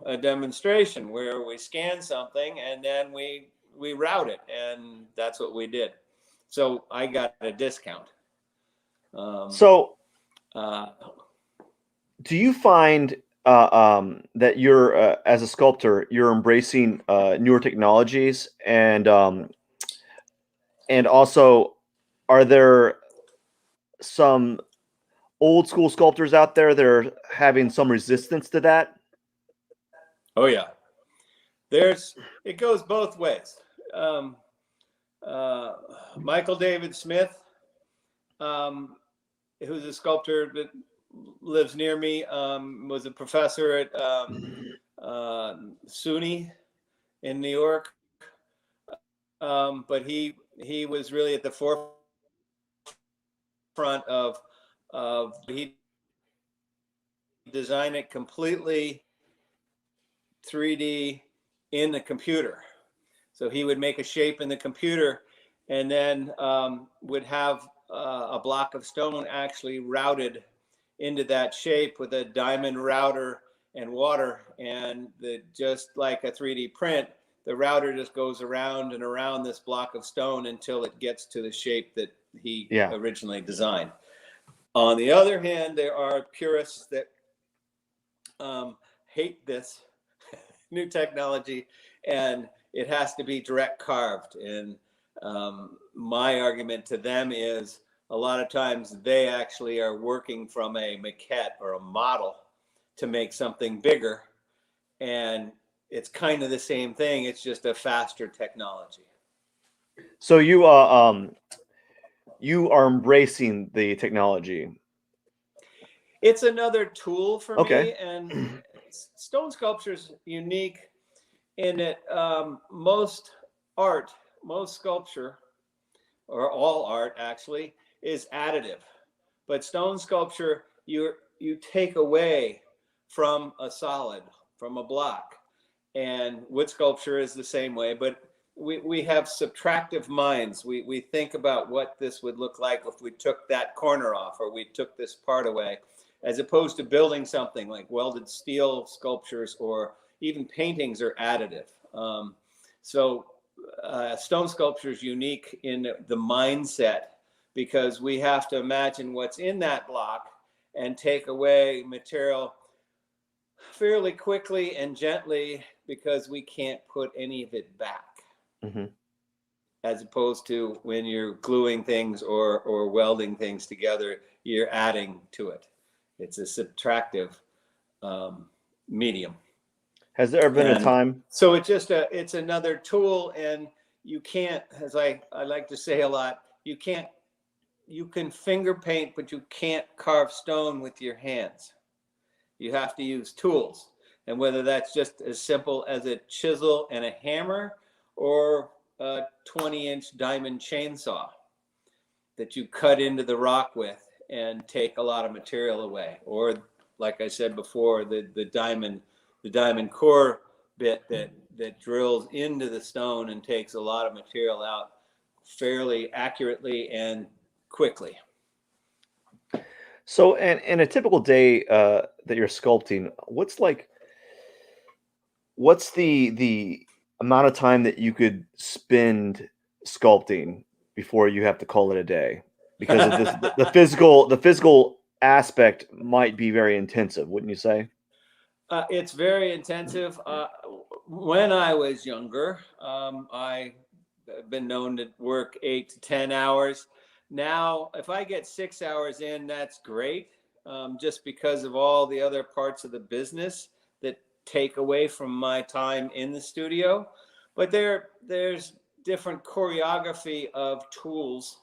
a demonstration where we scan something and then we route it. And that's what we did. So I got a discount. Do you find that you're, as a sculptor, you're embracing newer technologies, and also, are there some old school sculptors out there that are having some resistance to that? Oh yeah, it goes both ways. Michael David Smith, who's a sculptor that lives near me, was a professor at SUNY in New York, but he was really at the forefront of he designed it completely 3D in the computer. So he would make a shape in the computer, and then would have a block of stone actually routed into that shape with a diamond router and water, and just like a 3D print, the router just goes around and around this block of stone until it gets to the shape that he originally designed. On the other hand, there are purists that hate this new technology, and it has to be direct carved. And my argument to them is, a lot of times they actually are working from a maquette or a model to make something bigger, and it's kind of the same thing. It's just a faster technology. So you are embracing the technology. It's another tool for Okay. me, and stone sculpture is unique in that most sculpture, or all art actually, is additive. But stone sculpture, you take away from a solid, from a block. And wood sculpture is the same way, but we have subtractive minds. We think about what this would look like if we took that corner off, or we took this part away, as opposed to building something like welded steel sculptures, or even paintings are additive. So stone sculpture is unique in the mindset, because we have to imagine what's in that block and take away material fairly quickly and gently, because we can't put any of it back. Mm-hmm. As opposed to when you're gluing things or welding things together, you're adding to it. It's a subtractive medium. Has there ever been a time? So it's another tool, and you can't, as I like to say a lot, you can finger paint, but you can't carve stone with your hands. You have to use tools. And whether that's just as simple as a chisel and a hammer, or a 20-inch diamond chainsaw that you cut into the rock with and take a lot of material away. Or, like I said before, the diamond core bit that drills into the stone and takes a lot of material out fairly accurately and quickly. So, in a typical day that you're sculpting, what's the amount of time that you could spend sculpting before you have to call it a day? Because of this, the physical aspect might be very intensive, wouldn't you say? It's very intensive. When I was younger, I've been known to work 8 to 10 hours. Now, if I get 6 hours in, that's great, just because of all the other parts of the business that take away from my time in the studio. But there's different choreography of tools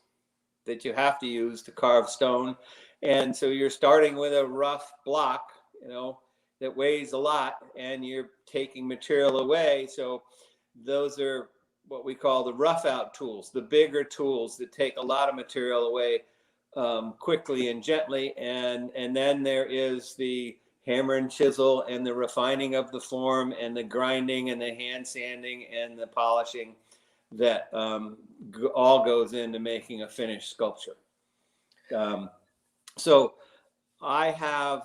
that you have to use to carve stone. And so you're starting with a rough block, that weighs a lot, and you're taking material away. So those are what we call the rough out tools, the bigger tools that take a lot of material away quickly and gently. And then there is the hammer and chisel, and the refining of the form, and the grinding, and the hand sanding, and the polishing that all goes into making a finished sculpture. So I have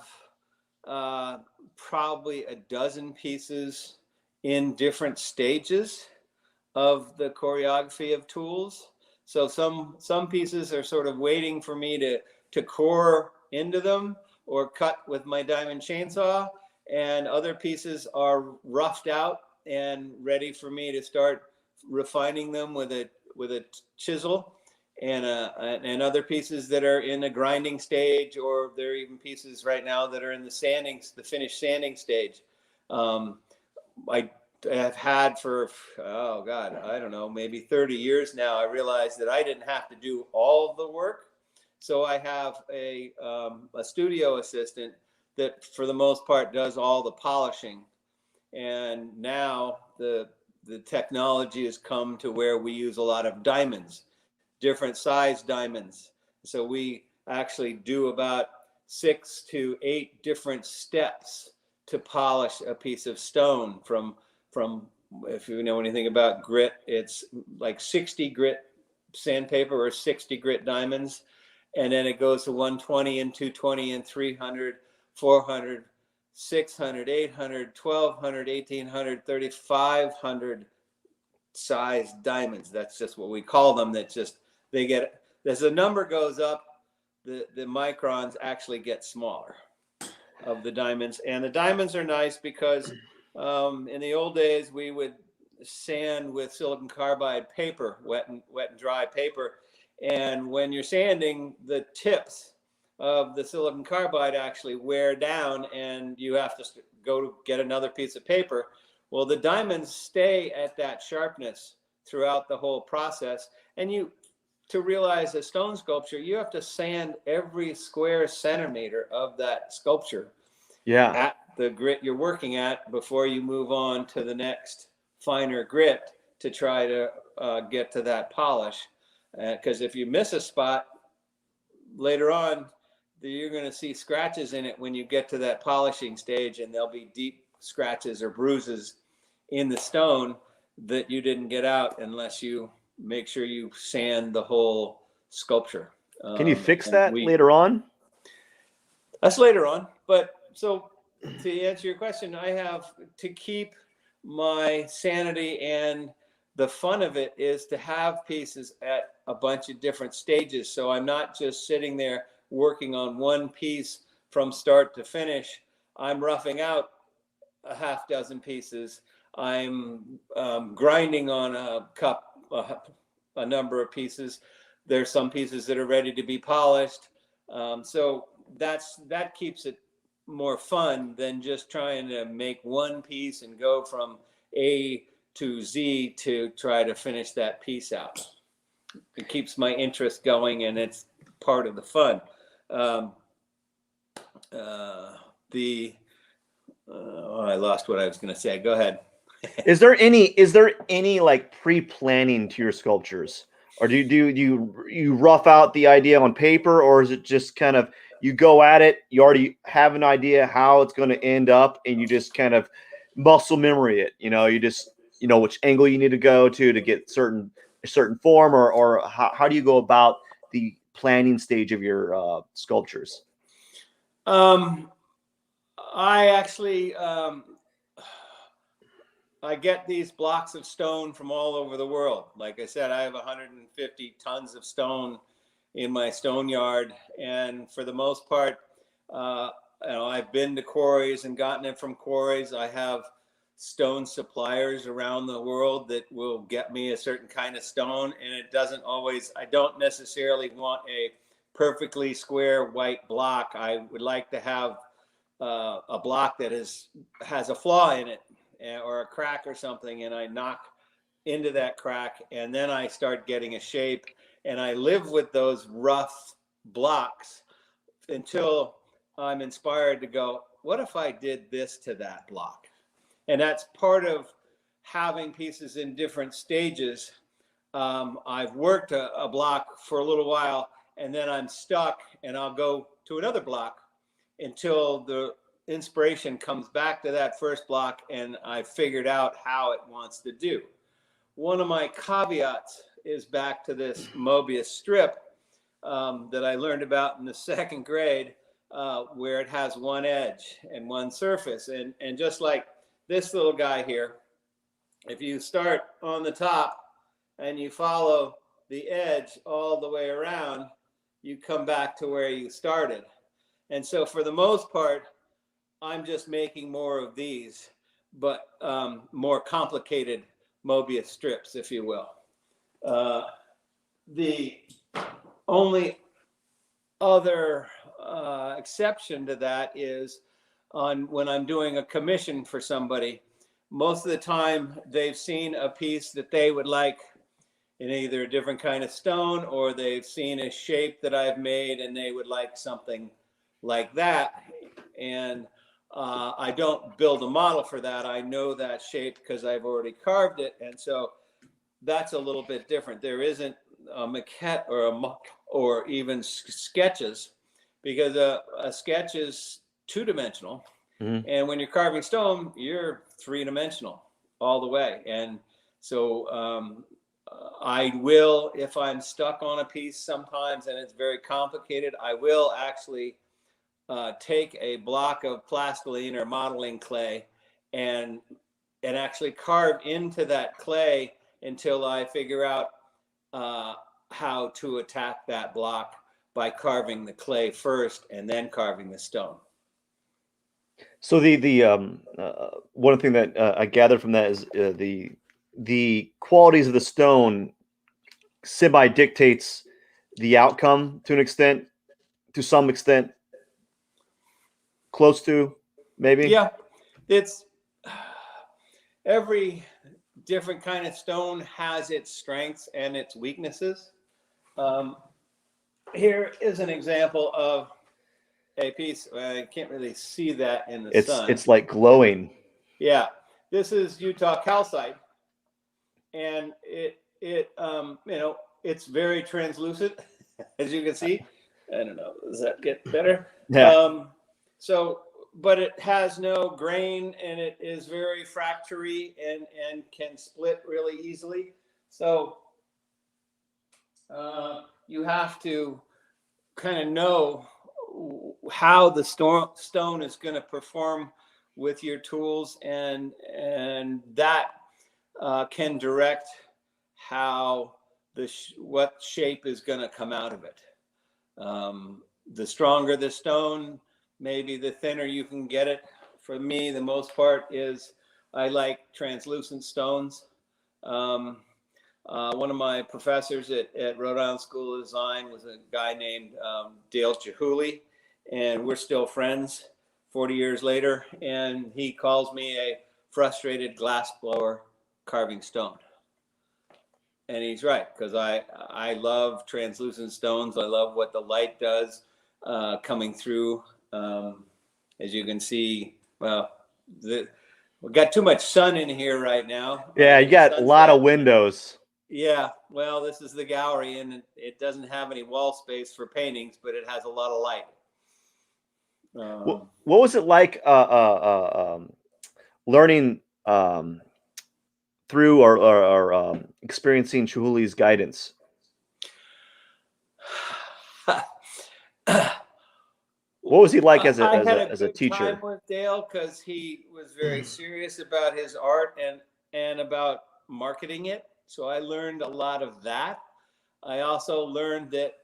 probably a dozen pieces in different stages of the choreography of tools. So some pieces are sort of waiting for me to core into them or cut with my diamond chainsaw, and other pieces are roughed out and ready for me to start refining them with a chisel, and other pieces that are in a grinding stage, or there are even pieces right now that are in the finished sanding stage. I have had for, I don't know, maybe 30 years now. I realized that I didn't have to do all of the work. So I have a studio assistant that for the most part does all the polishing. And now the technology has come to where we use a lot of diamonds, different size diamonds. So we actually do about 6 to 8 different steps to polish a piece of stone from if you know anything about grit, it's like 60 grit sandpaper or 60 grit diamonds. And then it goes to 120 and 220 and 300, 400, 600, 800, 1200, 1800, 3500 size diamonds. That's just what we call them. That just, they get, as the number goes up, the microns actually get smaller of the diamonds. And the diamonds are nice because in the old days, we would sand with silicon carbide paper, wet and dry paper. And when you're sanding, the tips of the silicon carbide actually wear down and you have to go to get another piece of paper. Well, the diamonds stay at that sharpness throughout the whole process. And to realize a stone sculpture, you have to sand every square centimeter of that sculpture at the grit you're working at before you move on to the next finer grit to try to get to that polish. Because if you miss a spot later on, you're going to see scratches in it when you get to that polishing stage, and there'll be deep scratches or bruises in the stone that you didn't get out unless you make sure you sand the whole sculpture. Can you fix that later on? That's later on. But so to answer your question, I have to keep my sanity, and the fun of it is to have pieces at a bunch of different stages. So I'm not just sitting there working on one piece from start to finish. I'm roughing out a half dozen pieces. I'm grinding on a number of pieces. There's some pieces that are ready to be polished. So that keeps it more fun than just trying to make one piece and go from A to Z to try to finish that piece out. It keeps my interest going, and it's part of the fun. I lost what I was going to say. Go ahead. Is there any like pre-planning to your sculptures, or do you rough out the idea on paper, or is it just kind of you go at it, you already have an idea how it's going to end up, and you just kind of muscle memory it? You just which angle you need to go to get a certain form, or how do you go about the planning stage of your sculptures? I actually I get these blocks of stone from all over the world. Like I said, I have 150 tons of stone in my stone yard, and for the most part, I've been to quarries and gotten it from quarries. I have stone suppliers around the world that will get me a certain kind of stone, and it doesn't always, I don't necessarily want a perfectly square white block. I would like to have a block that has a flaw in it or a crack or something, and I knock into that crack, and then I start getting a shape, and I live with those rough blocks until I'm inspired to go, what if I did this to that block? And that's part of having pieces in different stages. I've worked a block for a little while, and then I'm stuck, and I'll go to another block until the inspiration comes back to that first block, and I've figured out how it wants to do. One of my caveats is back to this Mobius strip that I learned about in the second grade, where it has one edge and one surface. And just like this little guy here, if you start on the top and you follow the edge all the way around, you come back to where you started. And so for the most part, I'm just making more of these, but more complicated Mobius strips, if you will. The only other exception to that is when I'm doing a commission for somebody. Most of the time they've seen a piece that they would like in either a different kind of stone, or they've seen a shape that I've made and they would like something like that. And I don't build a model for that. I know that shape because I've already carved it. And so that's a little bit different. There isn't a maquette or even sketches, because a sketch is two-dimensional. Mm-hmm. And when you're carving stone, you're three-dimensional all the way. And so I will, if I'm stuck on a piece sometimes and it's very complicated, I will actually take a block of plastiline or modeling clay and actually carve into that clay until I figure out how to attack that block by carving the clay first and then carving the stone. So the one thing that I gathered from that is the qualities of the stone semi dictates the outcome to an extent, to some extent, close to maybe. Yeah, it's every different kind of stone has its strengths and its weaknesses. Here is an example of a piece. I can't really see that in the sun. It's like glowing. Yeah, this is Utah calcite, and it's very translucent, as you can see. I don't know. Does that get better? Yeah. But it has no grain, and it is very fractury and can split really easily. So you have to kind of know how the stone is going to perform with your tools, and that can direct how what shape is going to come out of it. The stronger the stone, maybe the thinner you can get it. For me, the most part is I like translucent stones. One of my professors at Rhode Island School of Design was a guy named Dale Chihuly, and we're still friends 40 years later. And he calls me a frustrated glass blower carving stone. And he's right, because I love translucent stones. I love what the light does coming through. As you can see, well, we've got too much sun in here right now. Yeah, you got a lot of windows. Yeah, well, this is the gallery, and it doesn't have any wall space for paintings, but it has a lot of light. What was it like learning through or experiencing Chihuly's guidance? What was he like as a teacher? I had a good time with Dale because he was very serious about his art and about marketing it. So I learned a lot of that. I also learned that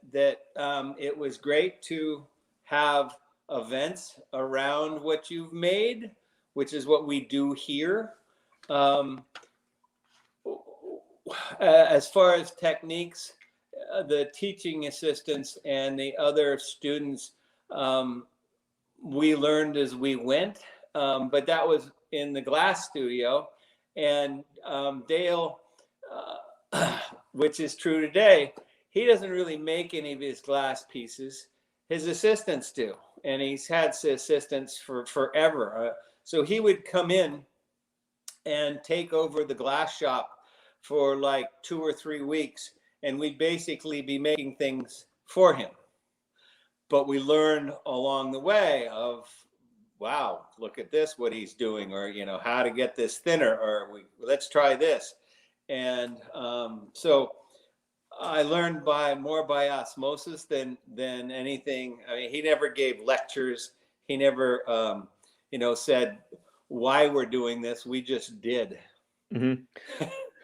it was great to have events around what you've made, which is what we do here. As far as techniques, the teaching assistants and the other students, we learned as we went, but that was in the glass studio. And Dale, which is true today, he doesn't really make any of his glass pieces. His assistants do, and he's had assistants for forever. So he would come in and take over the glass shop for like 2 or 3 weeks, and we'd basically be making things for him. But we learned along the way of, wow, look at this, what he's doing, or how to get this thinner, or let's try this. And so I learned more by osmosis than anything. I mean, he never gave lectures. He never said why we're doing this. We just did. Mm-hmm.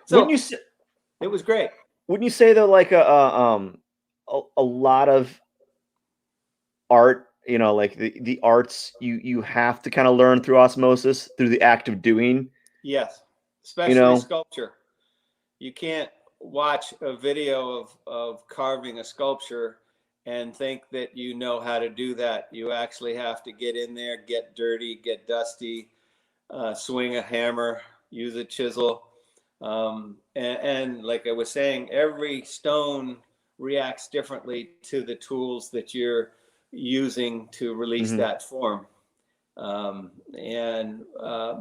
So wouldn't you say, it was great. Wouldn't you say though, like a lot of art, like the arts, you have to kind of learn through osmosis, through the act of doing? Yes, especially sculpture. You can't watch a video of carving a sculpture and think that you know how to do that. You actually have to get in there, get dirty, get dusty, swing a hammer, use a chisel. And like I was saying, every stone reacts differently to the tools that you're using to release that form. But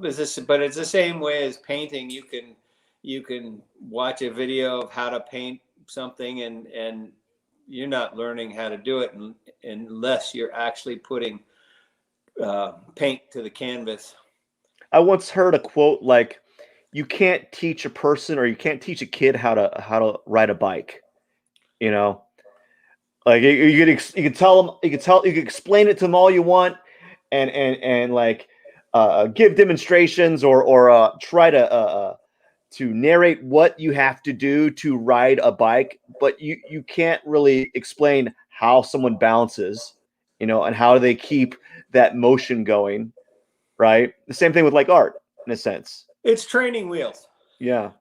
it's the same way as painting. You can watch a video of how to paint something, and you're not learning how to do it unless you're actually putting paint to the canvas. I once heard a quote like, you can't teach a person, or you can't teach a kid how to ride a bike. You know, like you could tell them, you could explain it to them all you want, and like give demonstrations, or try to narrate what you have to do to ride a bike, but you can't really explain how someone balances, and how they keep that motion going, right? The same thing with like art, in a sense. It's training wheels. Yeah,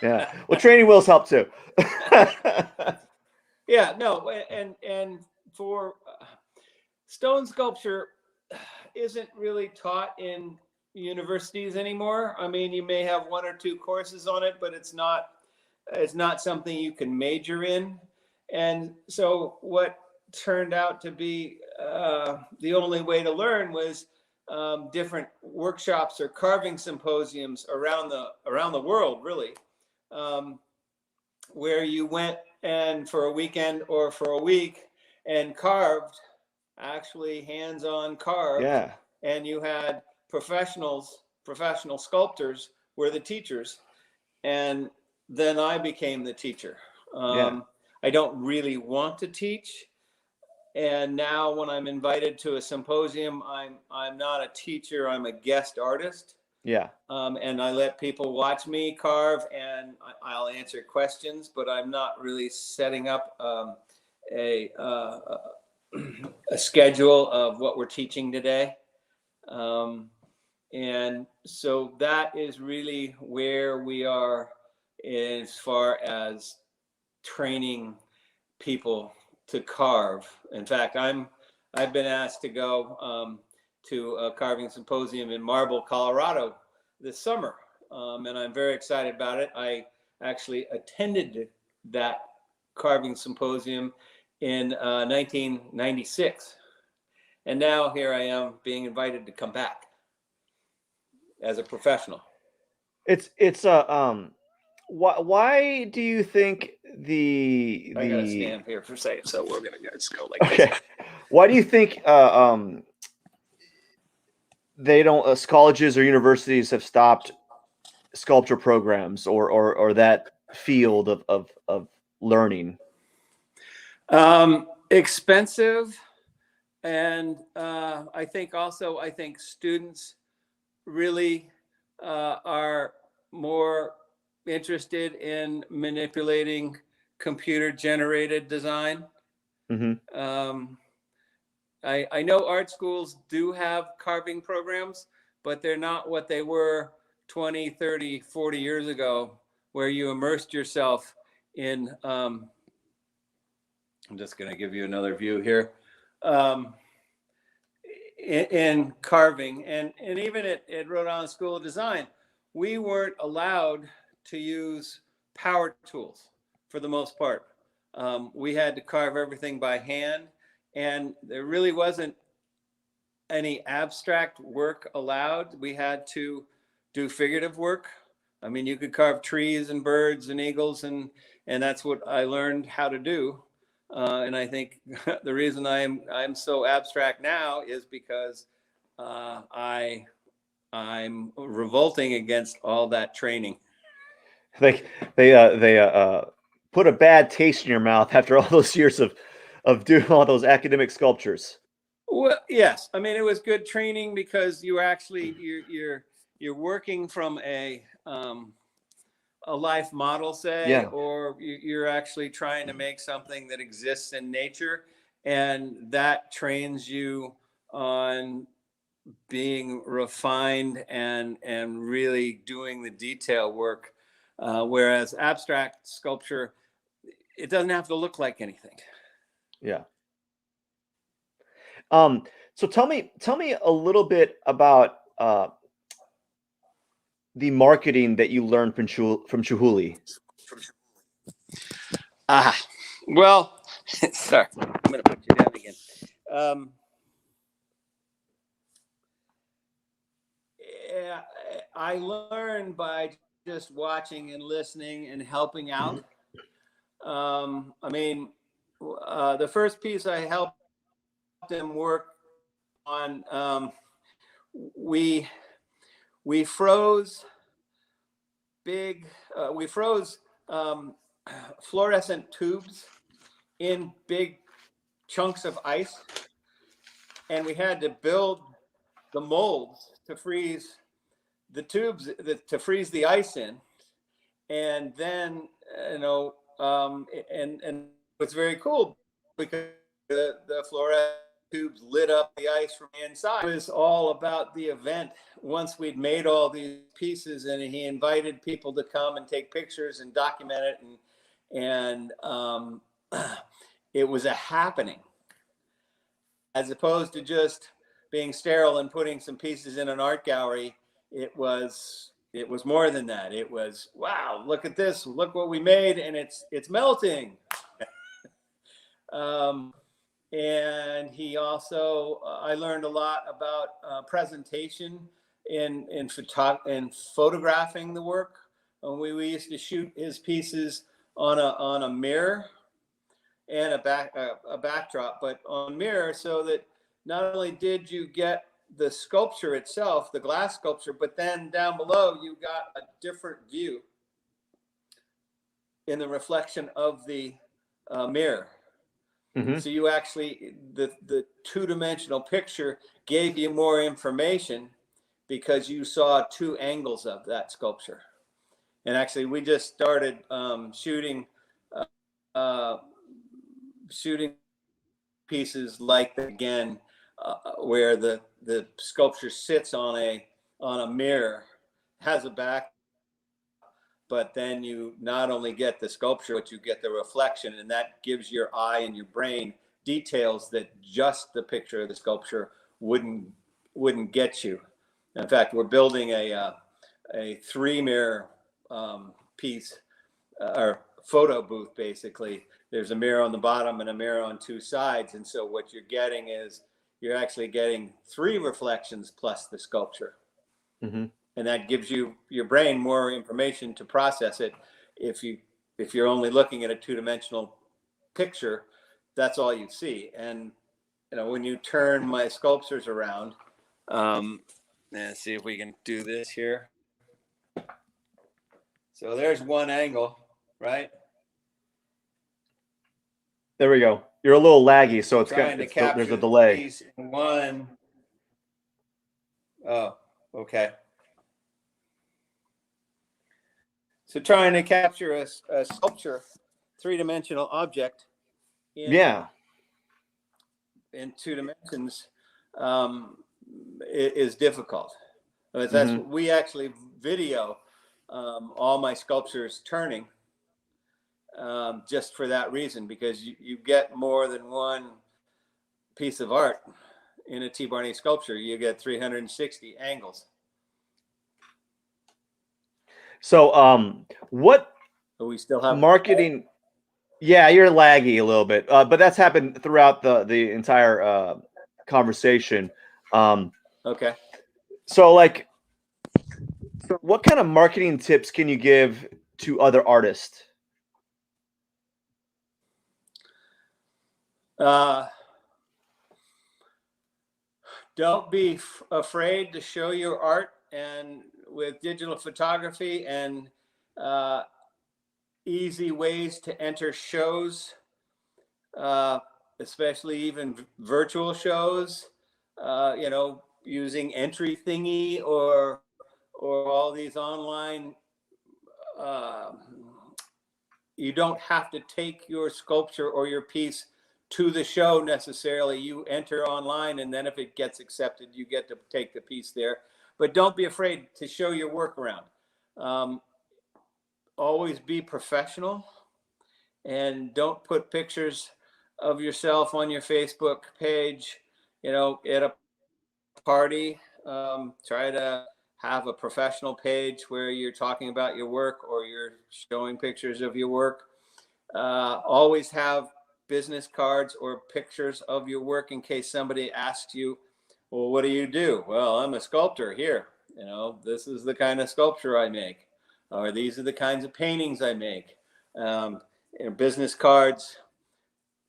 yeah. Well, training wheels help too. Yeah, no, and for stone sculpture isn't really taught in universities anymore. I mean, you may have one or two courses on it, but it's not something you can major in. And so what turned out to be the only way to learn was different workshops or carving symposiums around the world, really, where you went and for a weekend or for a week and carved, actually hands-on carved, Yeah. and you had professional sculptors were the teachers, and then I became the teacher. Yeah. I don't really want to teach, and now when I'm invited to a symposium, I'm not a teacher, I'm a guest artist. Yeah. And I let people watch me carve, and I'll answer questions, but I'm not really setting up a schedule of what we're teaching today. And so that is really where we are as far as training people to carve. In fact, I've been asked to go to a carving symposium in Marble, Colorado this summer, and I'm very excited about it. I actually attended that carving symposium in 1996, and now here I am being invited to come back as a professional. It's why do you think the I gotta stand here for a second, so we're gonna just go like okay. this. Why do you think they don't colleges or universities have stopped sculpture programs, or that field of learning? Expensive, and I think students really are more interested in manipulating computer generated design. Mm-hmm. I know art schools do have carving programs, but they're not what they were 20, 30, 40 years ago, where you immersed yourself in, I'm just going to give you another view here, in carving. And even at Rhode Island School of Design, we weren't allowed to use power tools for the most part. We had to carve everything by hand, and there really wasn't any abstract work allowed. We had to do figurative work. I mean, you could carve trees and birds and eagles, and that's what I learned how to do. And I think the reason I'm so abstract now is because I'm revolting against all that training. They put a bad taste in your mouth after all those years of doing all those academic sculptures. Well, yes. I mean, it was good training because you actually you're working from a life model, say, Yeah. or you're actually trying to make something that exists in nature, and that trains you on being refined and really doing the detail work. Whereas abstract sculpture, it doesn't have to look like anything. Yeah. So tell me a little bit about the marketing that you learned from Chihuly. Well, sorry, I'm going to put you down again. Yeah, I learned by just watching and listening and helping out. I mean, the first piece I helped them work on, we froze big, we froze fluorescent tubes in big chunks of ice, and we had to build the molds to freeze the tubes, to freeze the ice in. And then, and it's very cool because the fluorescent tubes lit up the ice from the inside. It was all about the event. Once we'd made all these pieces, and he invited people to come and take pictures and document it, and it was a happening, as opposed to just being sterile and putting some pieces in an art gallery. It was more than that. It was, wow, look at this, look what we made, and it's melting. And he also, I learned a lot about presentation in photographing the work. And we used to shoot his pieces on a mirror and a backdrop, but on mirror, so that not only did you get the sculpture itself, the glass sculpture, but then down below you got a different view in the reflection of the mirror. Mm-hmm. So you actually, the two-dimensional picture gave you more information because you saw two angles of that sculpture. And actually, we just started shooting pieces like that again, where the sculpture sits on a mirror, has a back, but then you not only get the sculpture, but you get the reflection, and that gives your eye and your brain details that just the picture of the sculpture wouldn't get you. In fact, we're building a 3-mirror piece, or photo booth, basically. There's a mirror on the bottom and a mirror on 2 sides, and so what you're getting is you're actually getting 3 reflections plus the sculpture. Mm-hmm. And that gives you, your brain, more information to process it. If you're only looking at a 2-dimensional picture, that's all you see. And when you turn my sculptures around, let's see if we can do this here. So there's one angle, right? There we go. You're a little laggy, so there's a delay. Piece in one. Oh, okay. So trying to capture a sculpture, 3-dimensional object in 2 dimensions is difficult. That's we actually video all my sculptures turning just for that reason, because you get more than one piece of art in a T. Barny sculpture. You get 360 angles. So, what we still have marketing? Yeah, you're laggy a little bit, but that's happened throughout the entire conversation. Okay. So, what kind of marketing tips can you give to other artists? Don't be afraid to show your art, and with digital photography and easy ways to enter shows, especially even virtual shows, using Entry Thingy or all these online. You don't have to take your sculpture or your piece to the show necessarily. You enter online, and then if it gets accepted, you get to take the piece there. But don't be afraid to show your work around. Always be professional, and don't put pictures of yourself on your Facebook page, at a party. Try to have a professional page where you're talking about your work or you're showing pictures of your work. Always have business cards or pictures of your work in case somebody asks you, well, what do you do? Well, I'm a sculptor. Here, this is the kind of sculpture I make, or these are the kinds of paintings I make. Business cards,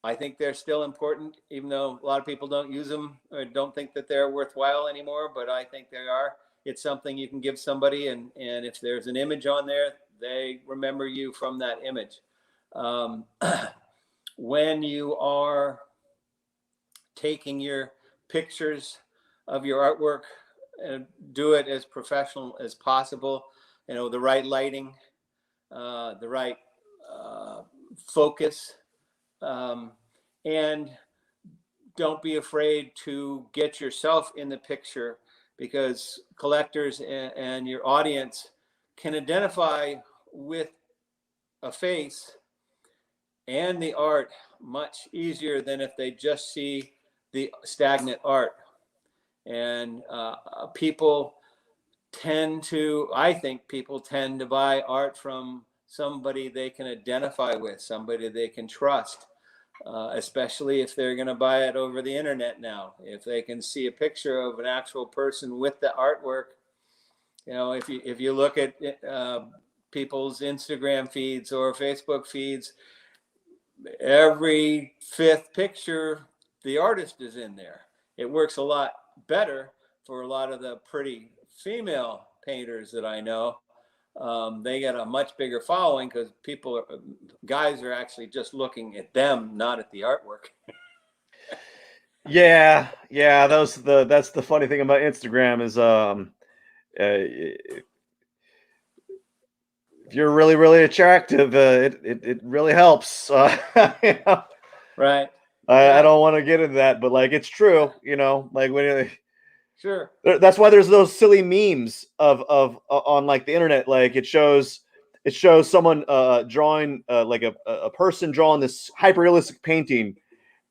I think they're still important, even though a lot of people don't use them or don't think that they're worthwhile anymore, but I think they are. it's something you can give somebody, and if there's an image on there, they remember you from that image. When you are taking your pictures of your artwork, and do it as professional as possible, the right lighting, the right focus, and don't be afraid to get yourself in the picture, because collectors and your audience can identify with a face and the art much easier than if they just see the stagnant art. And I think people tend to buy art from somebody they can identify with, somebody they can trust, especially if they're going to buy it over the internet now. If they can see a picture of an actual person with the artwork, if you look at people's Instagram feeds or Facebook feeds, every fifth picture, the artist is in there. It works a lot better for a lot of the pretty female painters that I know. They get a much bigger following because guys are actually just looking at them, not at the artwork. Yeah. That's the funny thing about Instagram is if you're really, really attractive, it really helps. Right. I don't want to get into that, but like it's true, like when sure. That's why there's those silly memes of on like the internet, like it shows someone drawing like a person drawing this hyper realistic painting,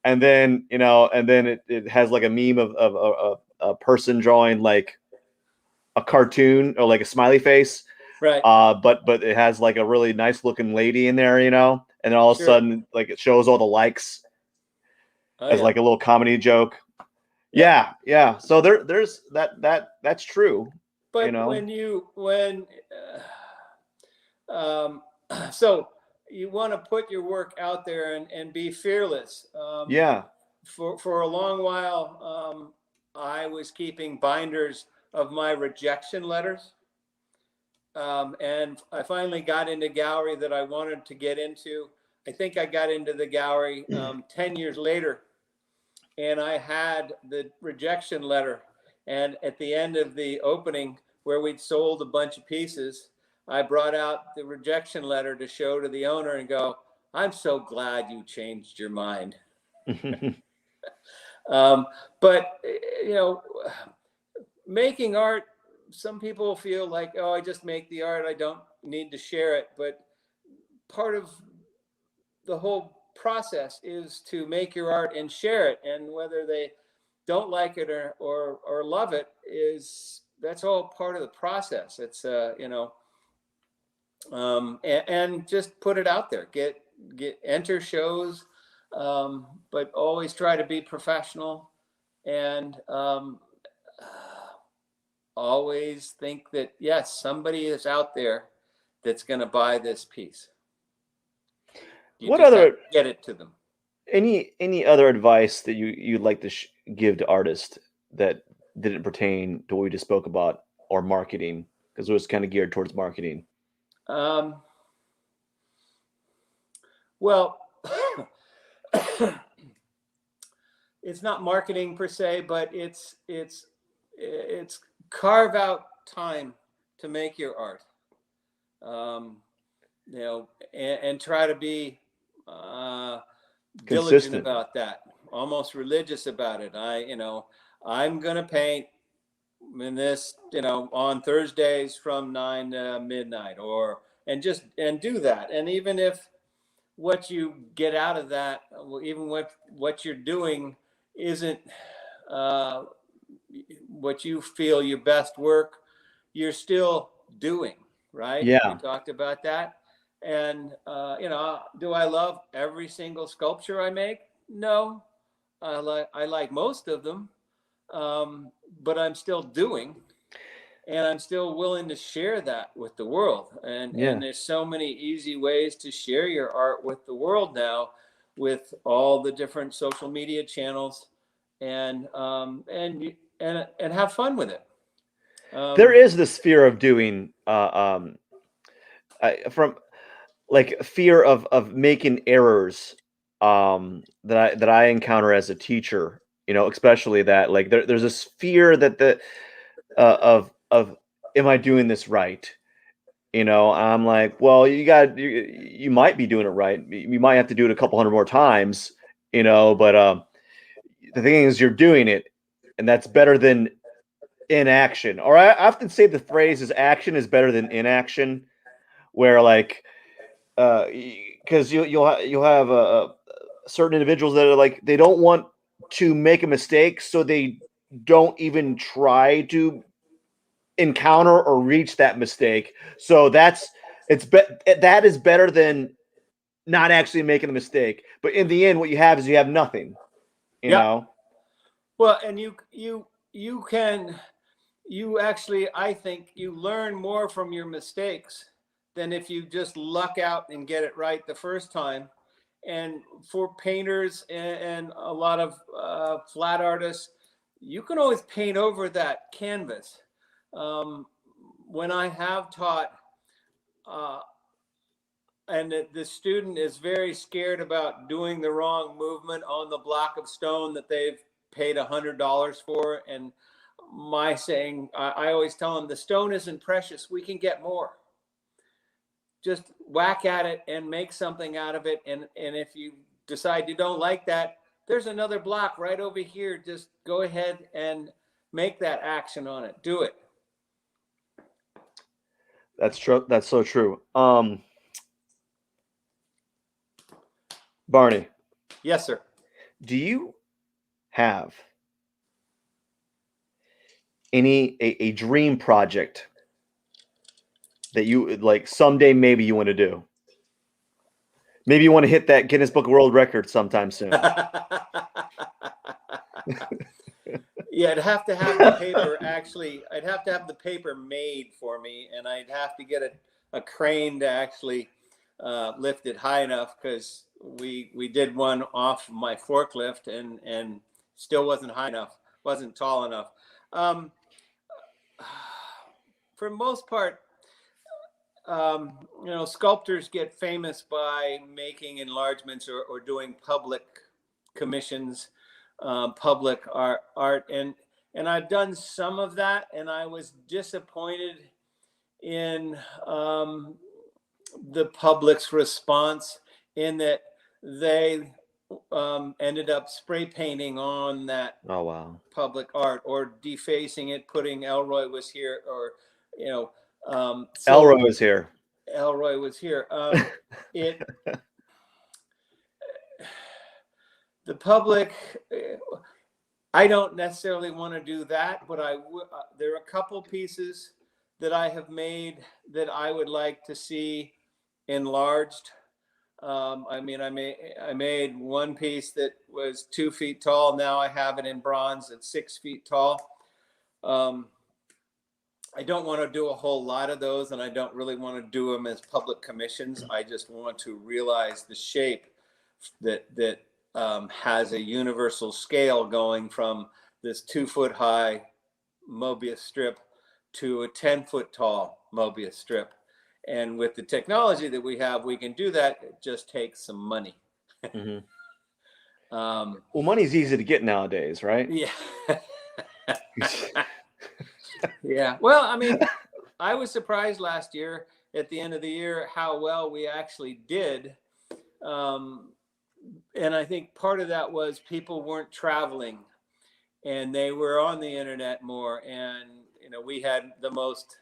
and then it has like a meme of a person drawing like a cartoon or like a smiley face. Right. But it has like a really nice looking lady in there, and then all of a sudden like it shows all the likes as like a little comedy joke. Yeah. So there's that's true. But so you want to put your work out there and be fearless. For a long while, I was keeping binders of my rejection letters. And I finally got into gallery that I wanted to get into. I think I got into the gallery 10 years later, and I had the rejection letter. And at the end of the opening, where we'd sold a bunch of pieces, I brought out the rejection letter to show to the owner and go, "I'm so glad you changed your mind." But, making art, some people feel like, oh, I just make the art, I don't need to share it. But part of the whole process is to make your art and share it. And whether they don't like it or love it, that's all part of the process. It's, and just put it out there, enter shows, but always try to be professional, and always think that, yes, somebody is out there that's going to buy this piece. What other get it to them? Any other advice that you'd like to give to artists that didn't pertain to what we just spoke about, or marketing, because it was kind of geared towards marketing? Well, it's not marketing per se, but it's carve out time to make your art. And try to be diligent about that, almost religious about it. I'm going to paint in this, on Thursdays from 9 to midnight, and do that. And even if what you get out of that, even what you're doing isn't what you feel your best work, you're still doing, right? Yeah. We talked about that. And, do I love every single sculpture I make? No, I like most of them, but I'm still doing, and I'm still willing to share that with the world. And there's so many easy ways to share your art with the world now, with all the different social media channels, and have fun with it. There Um, is this fear of doing from like fear of making errors that I encounter as a teacher, especially that like there's this fear that the of am I doing this right? I'm like, well, you might be doing it right. You might have to do it a couple hundred more times, but the thing is you're doing it, and that's better than inaction. Or I often say the phrase is action is better than inaction, where like because you'll have certain individuals that are like they don't want to make a mistake, so they don't even try to encounter or reach that mistake. So that is better than not actually making a mistake. But in the end, what you have is you have nothing. You yeah. know. Well, and you actually, I think you learn more from your mistakes than if you just luck out and get it right the first time. And for painters and a lot of flat artists, you can always paint over that canvas. Um, when I have taught, uh, and the student is very scared about doing the wrong movement on the block of stone that they've paid $100 for, and my saying, I always tell them the stone isn't precious. We can get more. Just whack at it and make something out of it. And if you decide you don't like that, there's another block right over here. Just go ahead and make that action on it. Do it. That's true. That's so true. Barney, Yes, sir. do you have a dream project that you like someday maybe you want to do? Maybe you want to hit that Guinness Book of World Record sometime soon. Yeah, I'd have to have the paper actually, I'd have to have the paper made for me, and I'd have to get a crane to actually lift it high enough, because we did one off my forklift and still wasn't high enough, wasn't tall enough. Um, for most part, sculptors get famous by making enlargements or doing public commissions, public art, and I've done some of that, and I was disappointed in the public's response, in that they ended up spray painting on that Oh wow. public art, or defacing it, putting Elroy was here, or so Elroy is here. Elroy was here. It the public. I don't necessarily want to do that, but there are a couple pieces that I have made that I would like to see enlarged. I mean, I made one piece that was 2 feet tall. Now I have it in bronze at 6 feet tall. I don't want to do a whole lot of those, and I don't really want to do them as public commissions. I just want to realize the shape that has a universal scale, going from this 2 foot high Mobius strip to a 10 foot tall Mobius strip. And with the technology that we have, we can do that. It just takes some money. Mm-hmm. Well, money's easy to get nowadays, right? Yeah. Yeah. Well, I mean, I was surprised last year at the end of the year how well we actually did. And I think part of that was people weren't traveling, and they were on the internet more. And, we had the most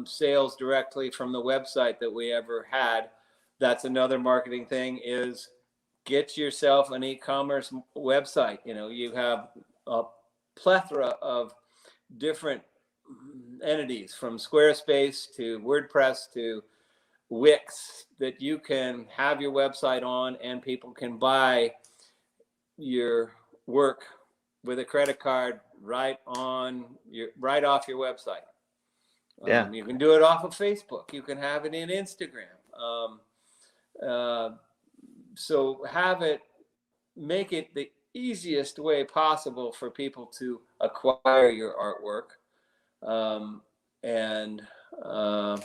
sales directly from the website that we ever had. That's another marketing thing, is get yourself an e-commerce website. You have a plethora of different entities, from Squarespace to WordPress to Wix, that you can have your website on, and people can buy your work with a credit card right off your website. Yeah. You can do it off of Facebook. You can have it in Instagram. So make it the easiest way possible for people to acquire your artwork. And I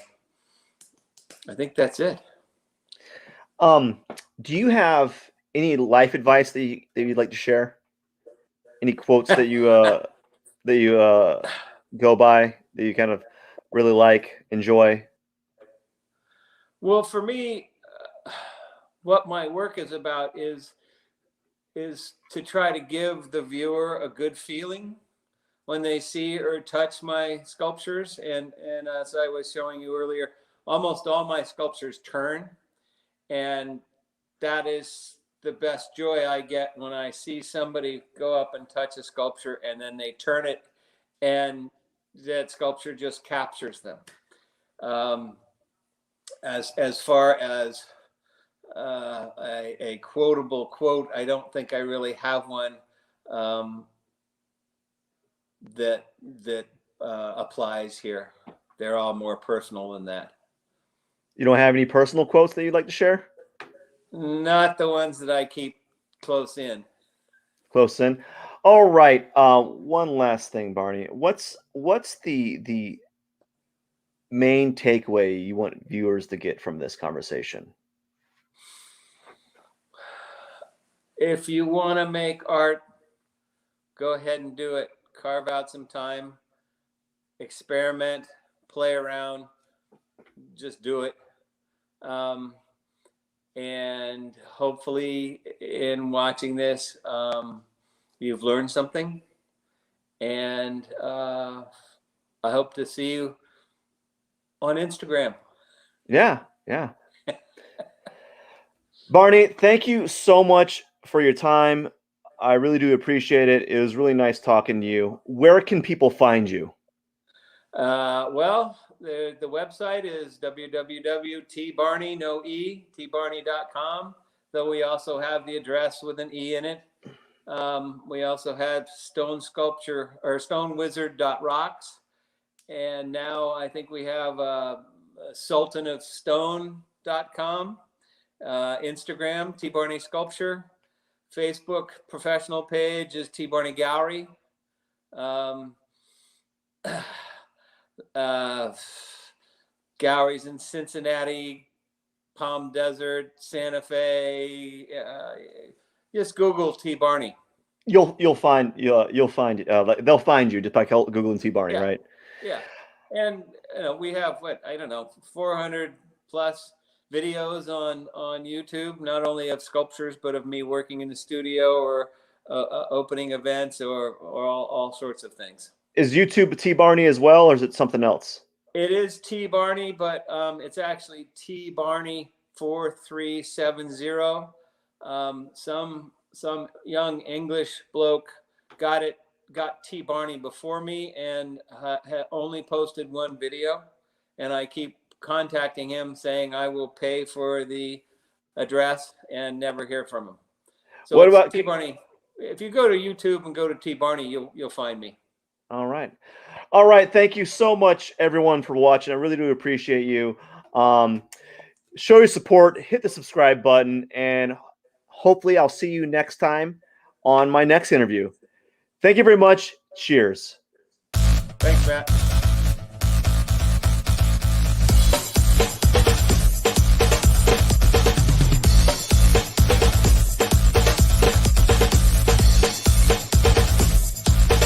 think that's it. Do you have any life advice that you'd like to share? Any quotes that you go by that you kind of really like, enjoy? Well, for me, what my work is about is to try to give the viewer a good feeling when they see or touch my sculptures. And as I was showing you earlier, almost all my sculptures turn, and that is the best joy I get when I see somebody go up and touch a sculpture and then they turn it and that sculpture just captures them. As far as a quotable quote, I don't think I really have one that applies here. They're all more personal than that. You don't have any personal quotes that you'd like to share? Not the ones that I keep close in. Close in. All right. One last thing, Barney. What's the main takeaway you want viewers to get from this conversation? If you want to make art, go ahead and do it. Carve out some time, experiment, play around, just do it. And hopefully in watching this, you've learned something. And I hope to see you on Instagram. Yeah. Barney, thank you so much for your time. I really do appreciate it. It was really nice talking to you. Where can people find you? Well, the website is tbarney.com, though we also have the address with an E in it. We also have stonewizard.rocks. And now I think we have sultanofstone.com, Instagram, T. Barney Sculpture, Facebook professional page is T. Barney Gallery. Galleries in Cincinnati, Palm Desert, Santa Fe. Just Google T. Barney. You'll find they'll find you just by Googling T. Barney, right? Yeah, and we have 400 plus videos on YouTube, not only of sculptures but of me working in the studio or opening events or all sorts of things. Is YouTube T. Barney as well, or is it something else? It is T. Barney, but it's actually T. Barney 4370. Some young English bloke got T. Barney before me and had only posted one video, and I keep contacting him saying I will pay for the address and never hear from him. So what about T. Barney? If you go to YouTube and go to T. Barney, you'll find me. All right. Thank you so much, everyone, for watching. I really do appreciate you. Show your support, hit the subscribe button, and hopefully I'll see you next time on my next interview. Thank you very much. Cheers. Thanks, Matt.